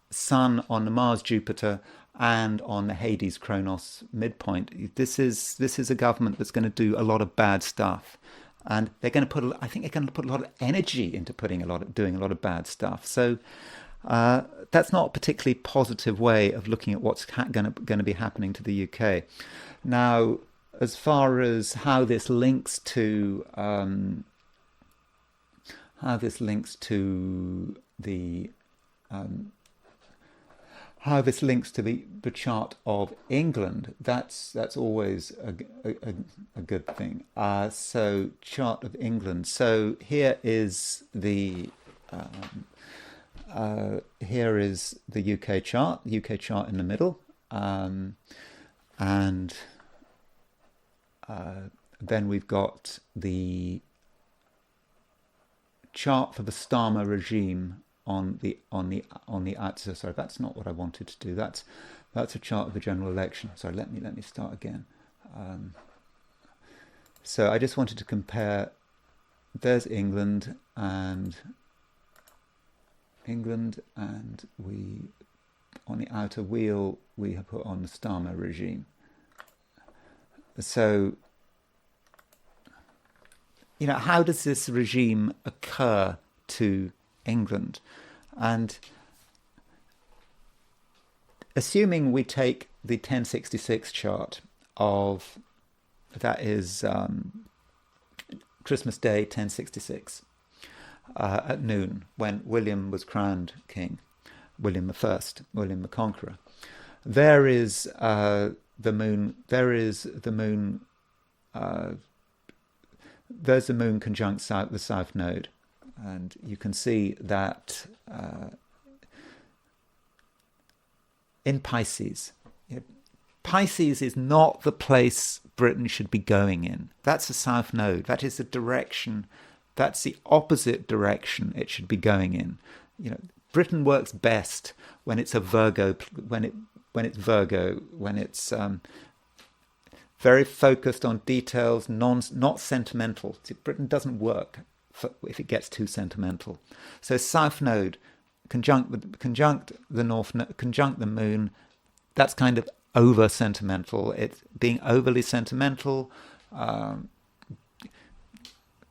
sun on the Mars Jupiter and on the Hades Kronos midpoint, this is a government that's going to do a lot of bad stuff, and they're going to put a lot of energy into doing a lot of bad stuff. So that's not a particularly positive way of looking at what's going to be happening to the UK. Now, as far as how this links to the chart of England, that's always a good thing. So chart of England. So here is the UK chart. The UK chart in the middle, and then we've got the chart for the Starmer regime on the outside. Sorry, that's not what I wanted to do. That's a chart of the general election. Sorry, let me start again. So I just wanted to compare. There's England, and we on the outer wheel we have put on the Starmer regime. So, how does this regime occur to England? And assuming we take the 1066 chart of, that is Christmas Day 1066 at noon, when William was crowned king, William the Conqueror. There is the moon. There's the moon conjunct the south node, and you can see that in Pisces. Pisces is not the place Britain should be going in. That's the south node. That is the direction. That's the opposite direction it should be going in. Britain works best when it's a Virgo. When it's Virgo, when it's very focused on details, not sentimental. See, Britain doesn't work if it gets too sentimental. So south node conjunct the north, conjunct the moon. That's kind of over sentimental. It's being overly sentimental,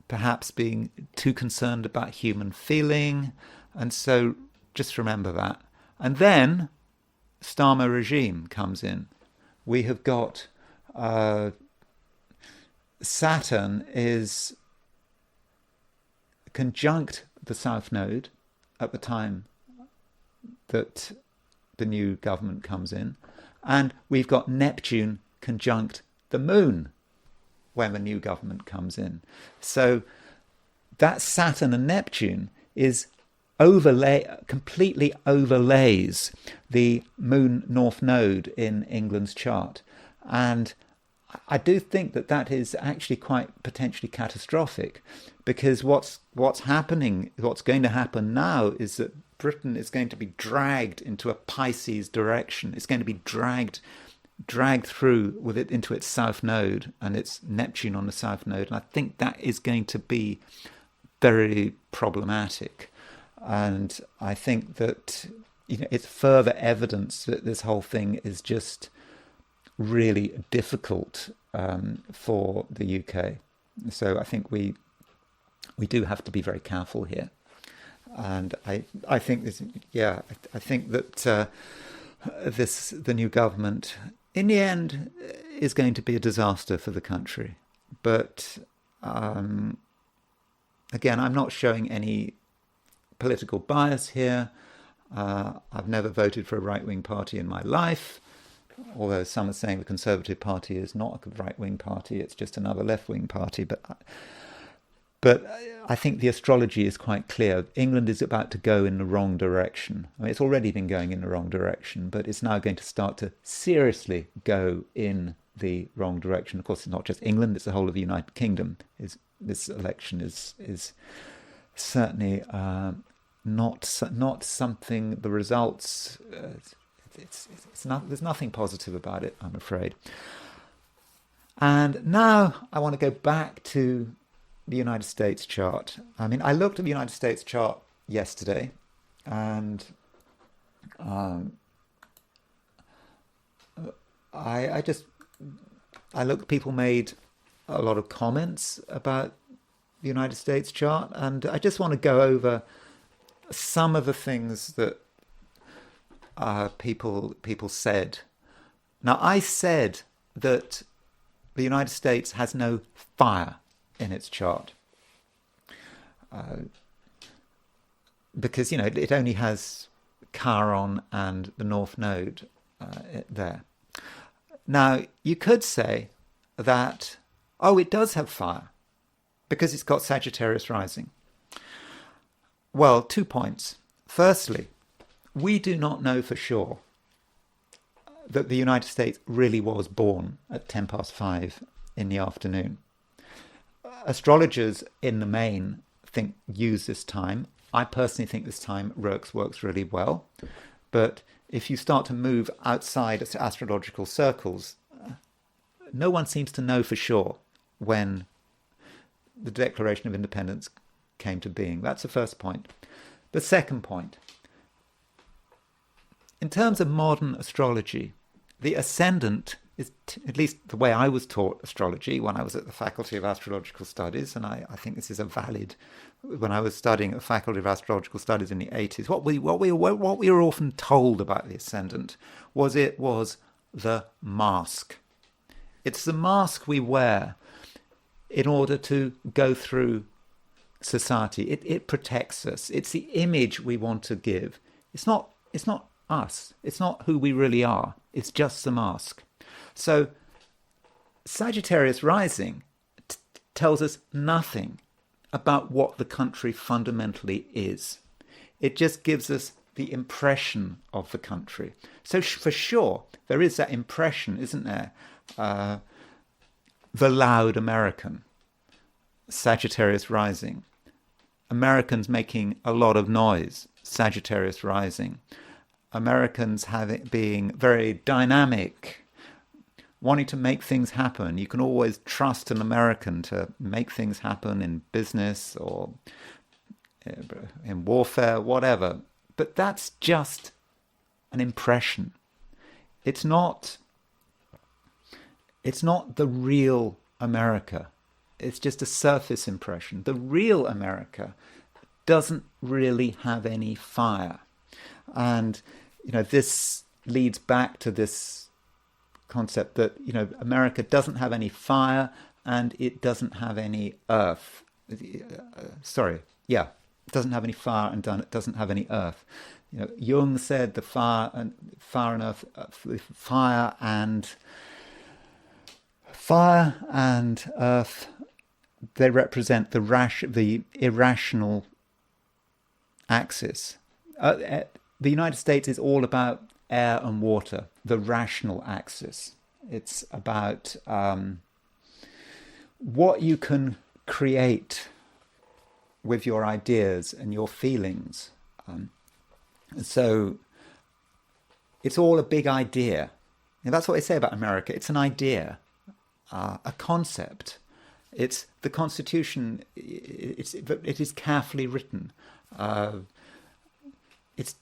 perhaps being too concerned about human feeling, and so just remember that. And then Starmer regime comes in. We have got Saturn is conjunct the south node at the time that the new government comes in. And we've got Neptune conjunct the moon when the new government comes in. So that Saturn and Neptune is completely overlays the moon north node in England's chart. And I do think that is actually quite potentially catastrophic, because what's going to happen now is that Britain is going to be dragged into a Pisces direction. It's going to be dragged through with it into its south node, and it's Neptune on the south node. And I think that is going to be very problematic. And I think that it's further evidence that this whole thing is just really difficult for the UK. So I think we do have to be very careful here. And I think this, I think that the new government in the end is going to be a disaster for the country. But again, I'm not showing any political bias here. I've never voted for a right-wing party in my life, although some are saying the Conservative Party is not a right-wing party, it's just another left-wing party. But I think the astrology is quite clear. England is about to go in the wrong direction. I mean, it's already been going in the wrong direction, but it's now going to start to seriously go in the wrong direction. Of course, it's not just England, it's the whole of the United Kingdom. This election is certainly not something, the results, there's nothing positive about it, I'm afraid. And now I want to go back to the United States chart. I mean, I looked at the United States chart yesterday, and I looked. People made a lot of comments about the United States chart, and I just want to go over some of the things that people said. Now, I said that the United States has no fire in its chart, because it only has Chiron and the North Node there. Now you could say that it does have fire because it's got Sagittarius rising. Well, 2 points. Firstly, we do not know for sure that the United States really was born at 5:10 in the afternoon. Astrologers in the main use this time. I personally think this time works really well. But if you start to move outside astrological circles, no one seems to know for sure when the Declaration of Independence came to being. That's the first point. The second point, in terms of modern astrology, the ascendant is, at least the way I was taught astrology when I was at the Faculty of Astrological Studies, and I think this is a valid, when I was studying at the Faculty of Astrological Studies in the 80s, what we were often told about the ascendant was it was the mask. It's the mask we wear in order to go through society. It protects us. It's the image we want to give. It's not us. It's not who we really are. It's just the mask. So Sagittarius rising tells us nothing about what the country fundamentally is. It just gives us the impression of the country. So for sure, there is that impression, isn't there? The loud American, Sagittarius rising. Americans making a lot of noise, Sagittarius rising. Americans being very dynamic, wanting to make things happen. You can always trust an American to make things happen in business or in warfare, whatever. But that's just an impression. It's not the real America. It's just a surface impression. The real America doesn't really have any fire. And, this leads back to this concept that, America doesn't have any fire and it doesn't have any earth. It doesn't have any fire and it doesn't have any earth. Jung said the fire and earth, fire and earth, they represent the irrational axis. The United States is all about air and water, the rational axis. It's about what you can create with your ideas and your feelings. So it's all a big idea. And that's what they say about America. It's an idea, a concept. It's the Constitution. It is carefully written. It's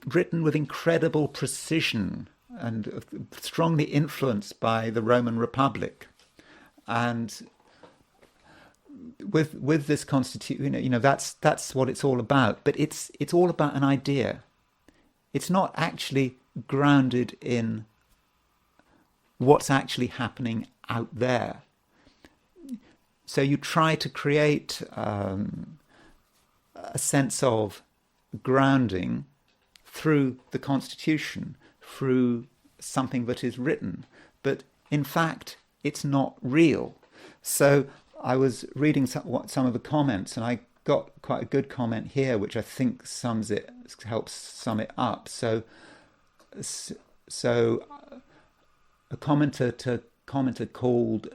written with incredible precision and strongly influenced by the Roman Republic. And with this Constitution, that's what it's all about. But it's all about an idea. It's not actually grounded in what's actually happening out there. So you try to create a sense of grounding through the Constitution, through something that is written. But in fact, it's not real. So I was reading some of the comments, and I got quite a good comment here, which I think helps sum it up. So a commenter called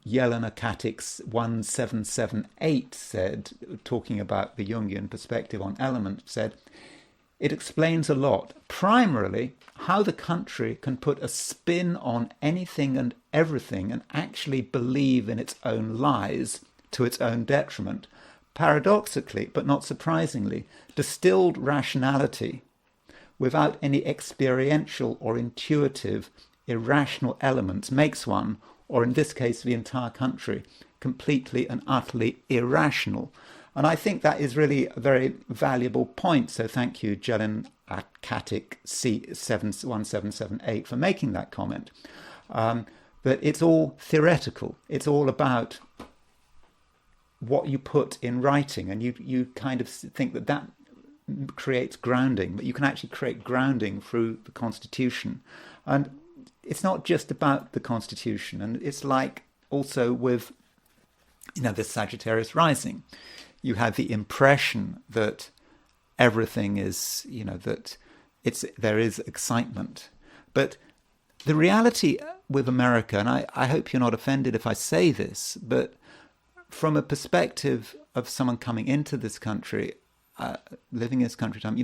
Yelena Katix 1778 said, talking about the Jungian perspective on elements, said, it explains a lot. Primarily, how the country can put a spin on anything and everything and actually believe in its own lies to its own detriment. Paradoxically, but not surprisingly, distilled rationality without any experiential or intuitive irrational elements makes one, or in this case the entire country, completely and utterly irrational. And I think that is really a very valuable point. So thank you, Jelen Katic C1778, for making that comment. That it's all theoretical. It's all about what you put in writing. And you kind of think that creates grounding, but you can actually create grounding through the Constitution. And it's not just about the Constitution. And it's like also with, the Sagittarius rising. You have the impression that everything is, that there is excitement. But the reality with America, and I hope you're not offended if I say this, but from a perspective of someone coming into this country, living in this country time,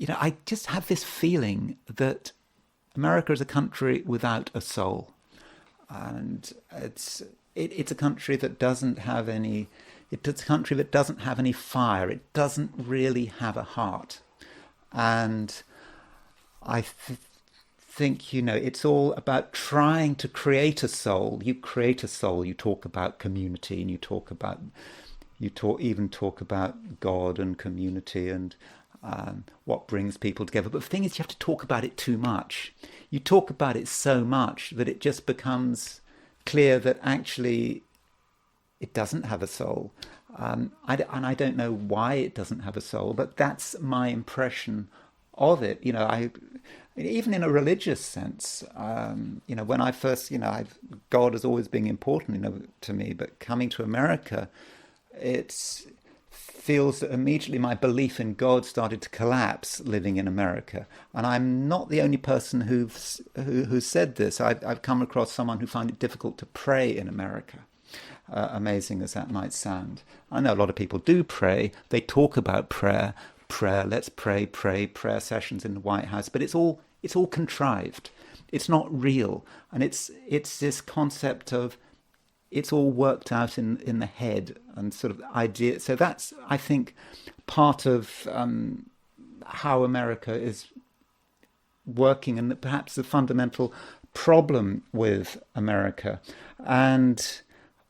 I just have this feeling that America is a country without a soul, and it's a country that doesn't have any. It's a country that doesn't have any fire. It doesn't really have a heart, and I think it's all about trying to create a soul. You create a soul. You talk about community, and you talk about God and community and what brings people together. But the thing is, you have to talk about it too much. You talk about it so much that it just becomes clear that actually it doesn't have a soul. And I don't know why it doesn't have a soul, but that's my impression of it. Even in a religious sense, when I first, God has always been important, to me. But coming to America, it's feels that immediately my belief in God started to collapse living in America. And I'm not the only person who said this. I've come across someone who found it difficult to pray in America. Amazing as that might sound. I know a lot of people do pray. They talk about prayer, let's pray, prayer sessions in the White House, but it's all contrived. It's not real. And it's this concept of it's all worked out in the head and sort of idea. So that's, I think, part of how America is working, and perhaps the fundamental problem with America. And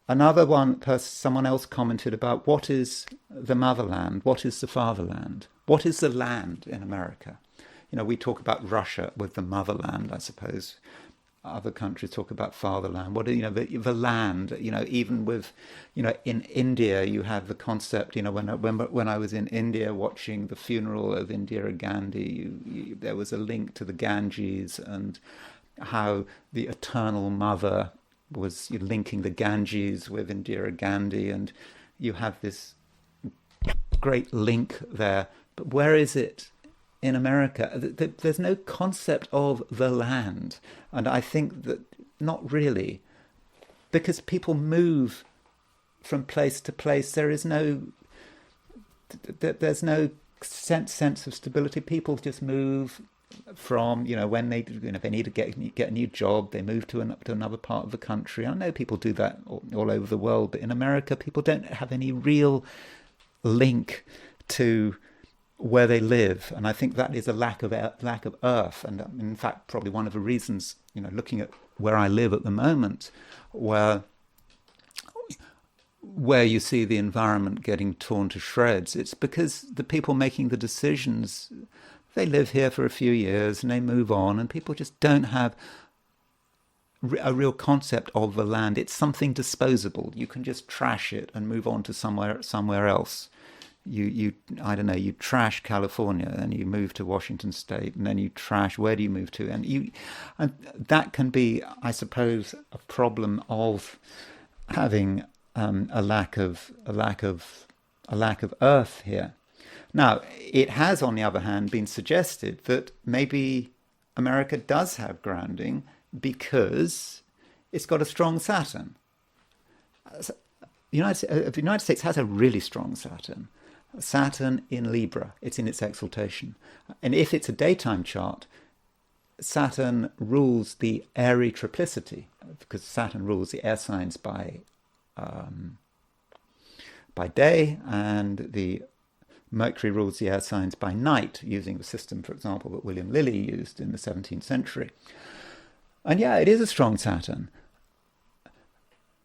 another one, someone else commented about what is the motherland, what is the fatherland, what is the land in America. You know, we talk about Russia with the motherland, I suppose. Other countries talk about fatherland. What, you know, the land, you know, even with, you know, in India, you have the concept, you know, when I was in India watching the funeral of Indira Gandhi, there was a link to the Ganges and how the eternal mother was linking the Ganges with Indira Gandhi, and you have this great link there. But where is it in America? There's no concept of the land. And I think that not really, because people move from place to place. There's no sense of stability. People just move from, you know, when they, you know, they need to get a new job, they move to another part of the country. I know people do that all over the world, but in America, people don't have any real link to where they live, and I think that is a lack of earth. And in fact, probably one of the reasons, you know, looking at where I live at the moment, where you see the environment getting torn to shreds, it's because the people making the decisions, they live here for a few years and they move on, and people just don't have a real concept of the land. It's something disposable. You can just trash it and move on to somewhere else. You I don't know, you trash California and you move to Washington State, and then you trash, where do you move to? And that can be, I suppose, a problem of having a lack of earth here. Now, it has, on the other hand, been suggested that maybe America does have grounding because it's got a strong Saturn. The United States has a really strong Saturn. Saturn in Libra, it's in its exaltation. And if it's a daytime chart, Saturn rules the airy triplicity, because Saturn rules the air signs by day, and the Mercury rules the air signs by night, using the system, for example, that William Lilly used in the 17th century. And yeah, it is a strong Saturn.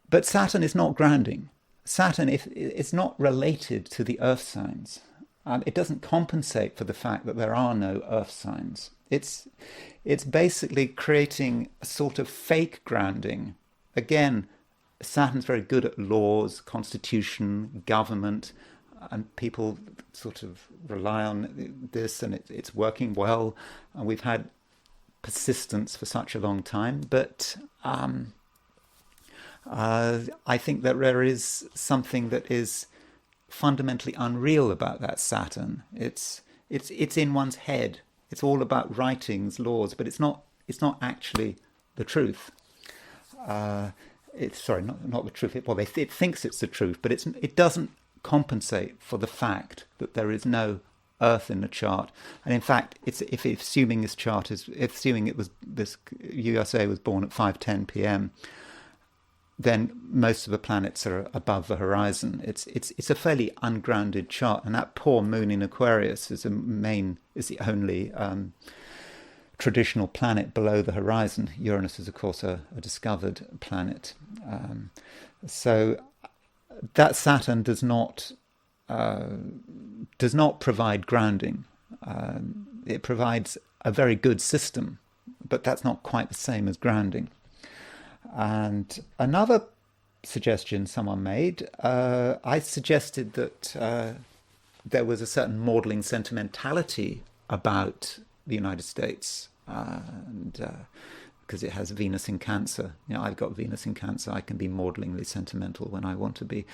But Saturn is not grounding. Saturn, if it's not related to the earth signs, it doesn't compensate for the fact that there are no earth signs. It's basically creating a sort of fake grounding. Again, Saturn's very good at laws, constitution, government, and people sort of rely on this, and it's working well. And we've had persistence for such a long time, but I think that there is something that is fundamentally unreal about that Saturn. It's in one's head. It's all about writings, laws, but it's not actually the truth. Not the truth. It thinks it's the truth, but it doesn't compensate for the fact that there is no Earth in the chart. And in fact, assuming this USA was born at 5:10 p.m. then most of the planets are above the horizon. It's a fairly ungrounded chart, and that poor moon in Aquarius is the only traditional planet below the horizon. Uranus is, of course, a discovered planet. So that Saturn does not provide grounding. It provides a very good system, but that's not quite the same as grounding. And another suggestion someone made, I suggested that there was a certain maudlin sentimentality about the United States, because because it has Venus in Cancer. I've got Venus in Cancer. I can be maudlingly sentimental when I want to be.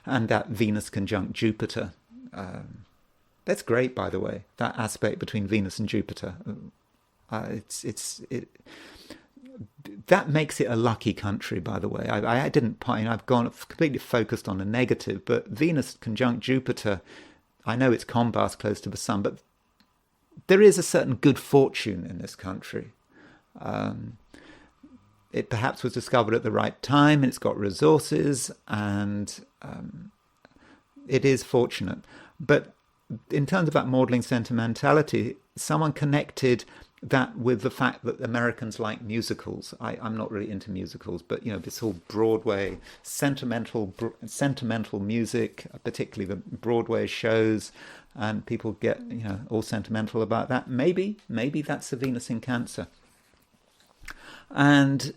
And that Venus conjunct Jupiter. That's great, by the way, that aspect between Venus and Jupiter. That makes it a lucky country, by the way. I've gone completely focused on the negative, but Venus conjunct Jupiter, I know it's combust close to the sun, but there is a certain good fortune in this country. It perhaps was discovered at the right time, and it's got resources, and it is fortunate. But in terms of that maudling sentimentality, someone connected that with the fact that Americans like musicals. I'm not really into musicals, but this whole Broadway sentimental music, particularly the Broadway shows, and people get all sentimental about that. Maybe that's the Venus in Cancer. And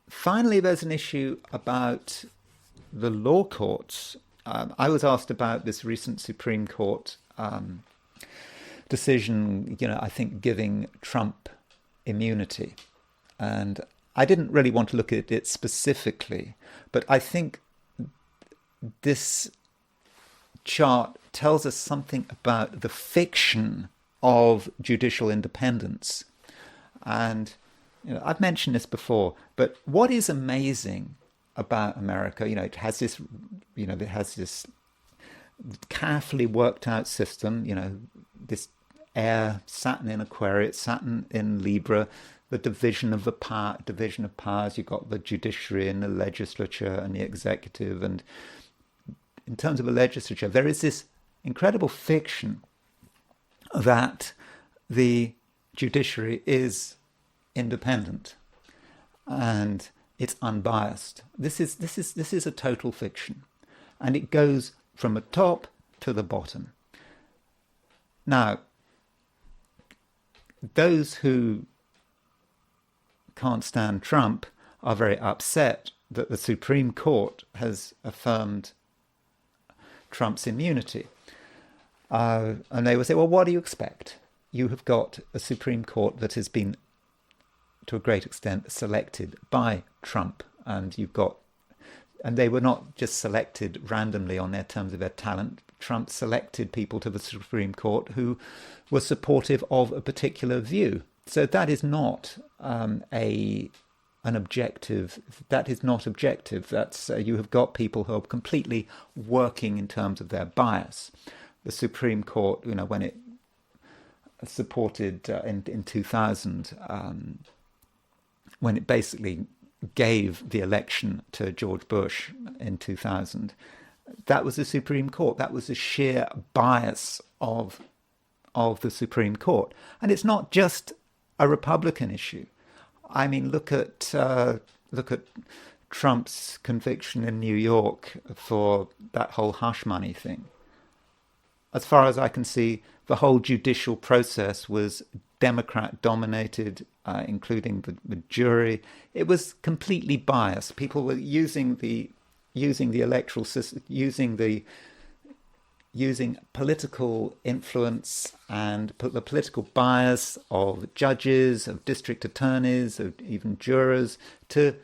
finally, there's an issue about the law courts. I was asked about this recent Supreme Court decision, I think giving Trump immunity. And I didn't really want to look at it specifically, but I think this chart tells us something about the fiction of judicial independence. And I've mentioned this before, but what is amazing about America, it has this, carefully worked out system, this Saturn in Aquarius, Saturn in Libra, the division of powers. You've got the judiciary and the legislature and the executive. And in terms of the legislature, there is this incredible fiction that the judiciary is independent and it's unbiased. This is a total fiction, and it goes from the top to the bottom. Now, those who can't stand Trump are very upset that the Supreme Court has affirmed Trump's immunity. And they will say, well, what do you expect? You have got a Supreme Court that has been, to a great extent, selected by Trump. And they were not just selected randomly on their terms of their talent. Trump selected people to the Supreme Court who were supportive of a particular view. So that is not an objective. That is not objective. That's you have got people who are completely working in terms of their bias. The Supreme Court, when it supported in 2000, when it basically gave the election to George Bush in 2000. That was the Supreme Court. That was the sheer bias of the Supreme Court. And it's not just a Republican issue. I mean, look at Trump's conviction in New York for that whole hush money thing. As far as I can see, the whole judicial process was Democrat-dominated, including the jury. It was completely biased. People were using the electoral system, using political influence and the political bias of judges, of district attorneys, of even jurors to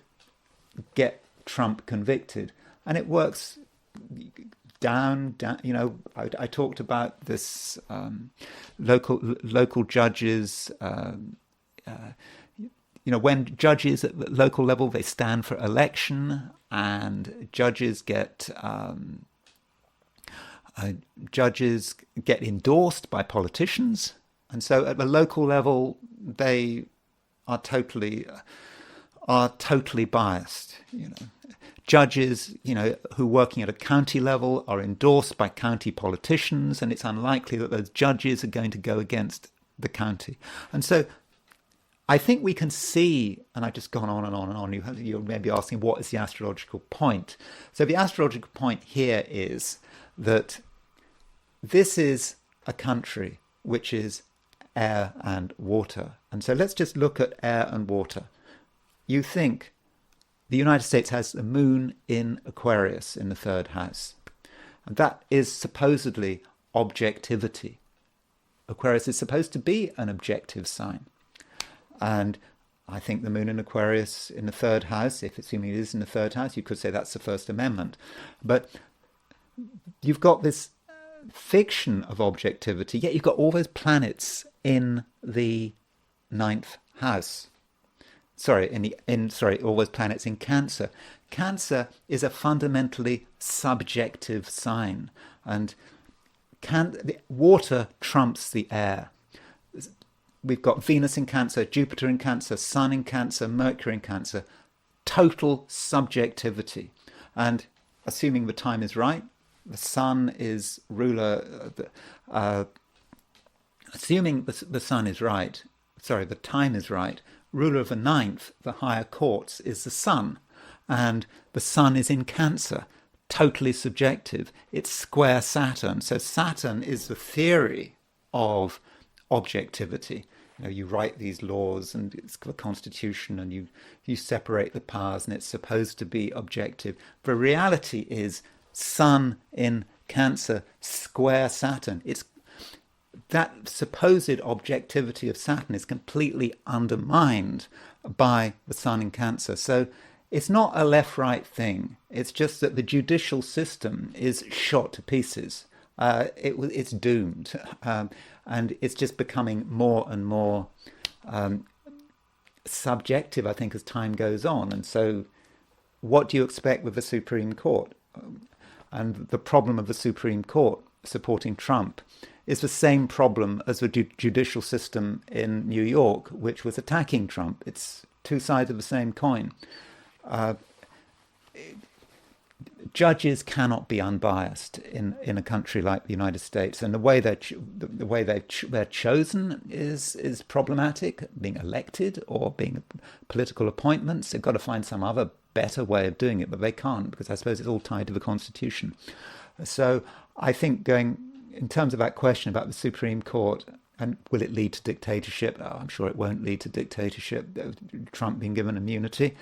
get Trump convicted. And it works down. I talked about this local judges. When judges at the local level, they stand for election, and judges get endorsed by politicians, and so at the local level, they are totally biased. Judges, who are working at a county level are endorsed by county politicians, and it's unlikely that those judges are going to go against the county. And so I think we can see, and I've just gone on and on and on, you're maybe asking, what is the astrological point? So the astrological point here is that this is a country which is air and water. And so let's just look at air and water. You think the United States has the moon in Aquarius in the third house. And that is supposedly objectivity. Aquarius is supposed to be an objective sign. And I think the moon in Aquarius in the third house, if assuming it is in the third house, you could say that's the First Amendment. But you've got this fiction of objectivity, yet you've got all those planets in the ninth house. Sorry, all those planets in Cancer. Cancer is a fundamentally subjective sign, and the water trumps the air. We've got Venus in Cancer, Jupiter in Cancer, Sun in Cancer, Mercury in Cancer. Total subjectivity. And assuming the time is right, the Sun is ruler. Assuming the Sun is right, the time is right, ruler of the ninth, the higher courts, is the Sun. And the Sun is in Cancer. Totally subjective. It's square Saturn. So Saturn is the theory of objectivity. You write these laws and it's the constitution, and you separate the powers, and it's supposed to be objective. The reality is Sun in Cancer, square Saturn. It's that supposed objectivity of Saturn is completely undermined by the Sun in Cancer. So it's not a left-right thing. It's just that the judicial system is shot to pieces. It's doomed. And it's just becoming more and more subjective, I think, as time goes on. And so what do you expect with the Supreme Court? And the problem of the Supreme Court supporting Trump is the same problem as the judicial system in New York, which was attacking Trump. It's two sides of the same coin. Judges cannot be unbiased in a country like the United States, and the way they're chosen is problematic. Being elected or being political appointments, they've got to find some other better way of doing it, but they can't, because I suppose it's all tied to the Constitution. So I think going in terms of that question about the Supreme Court, and will it lead to dictatorship? Oh, I'm sure it won't lead to dictatorship. Trump being given immunity.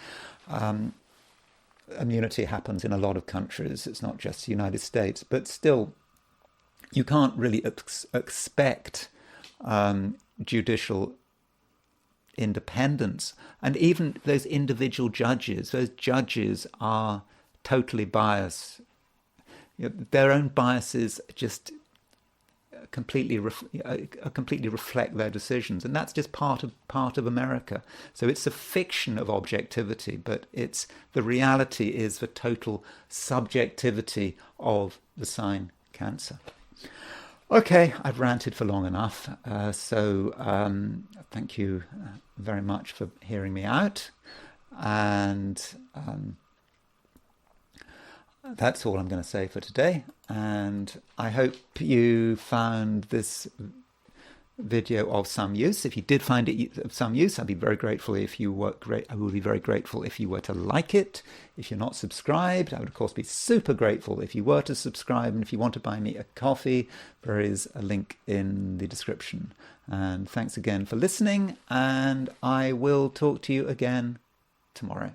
Immunity happens in a lot of countries. It's not just the United States. But still, you can't really expect judicial independence. And even those individual judges, those judges are totally biased. Their own biases just completely reflect their decisions, and that's just part of America. So it's a fiction of objectivity, but the reality is the total subjectivity of the sign Cancer. Okay, I've ranted for long enough. So thank you very much for hearing me out, and that's all I'm going to say for today. And I hope you found this video of some use. If you did find it of some use, I'd be very grateful if you were I would be very grateful if you were to like it. If you're not subscribed, I would of course be super grateful if you were to subscribe. And if you want to buy me a coffee, there is a link in the description. And thanks again for listening, and I will talk to you again tomorrow.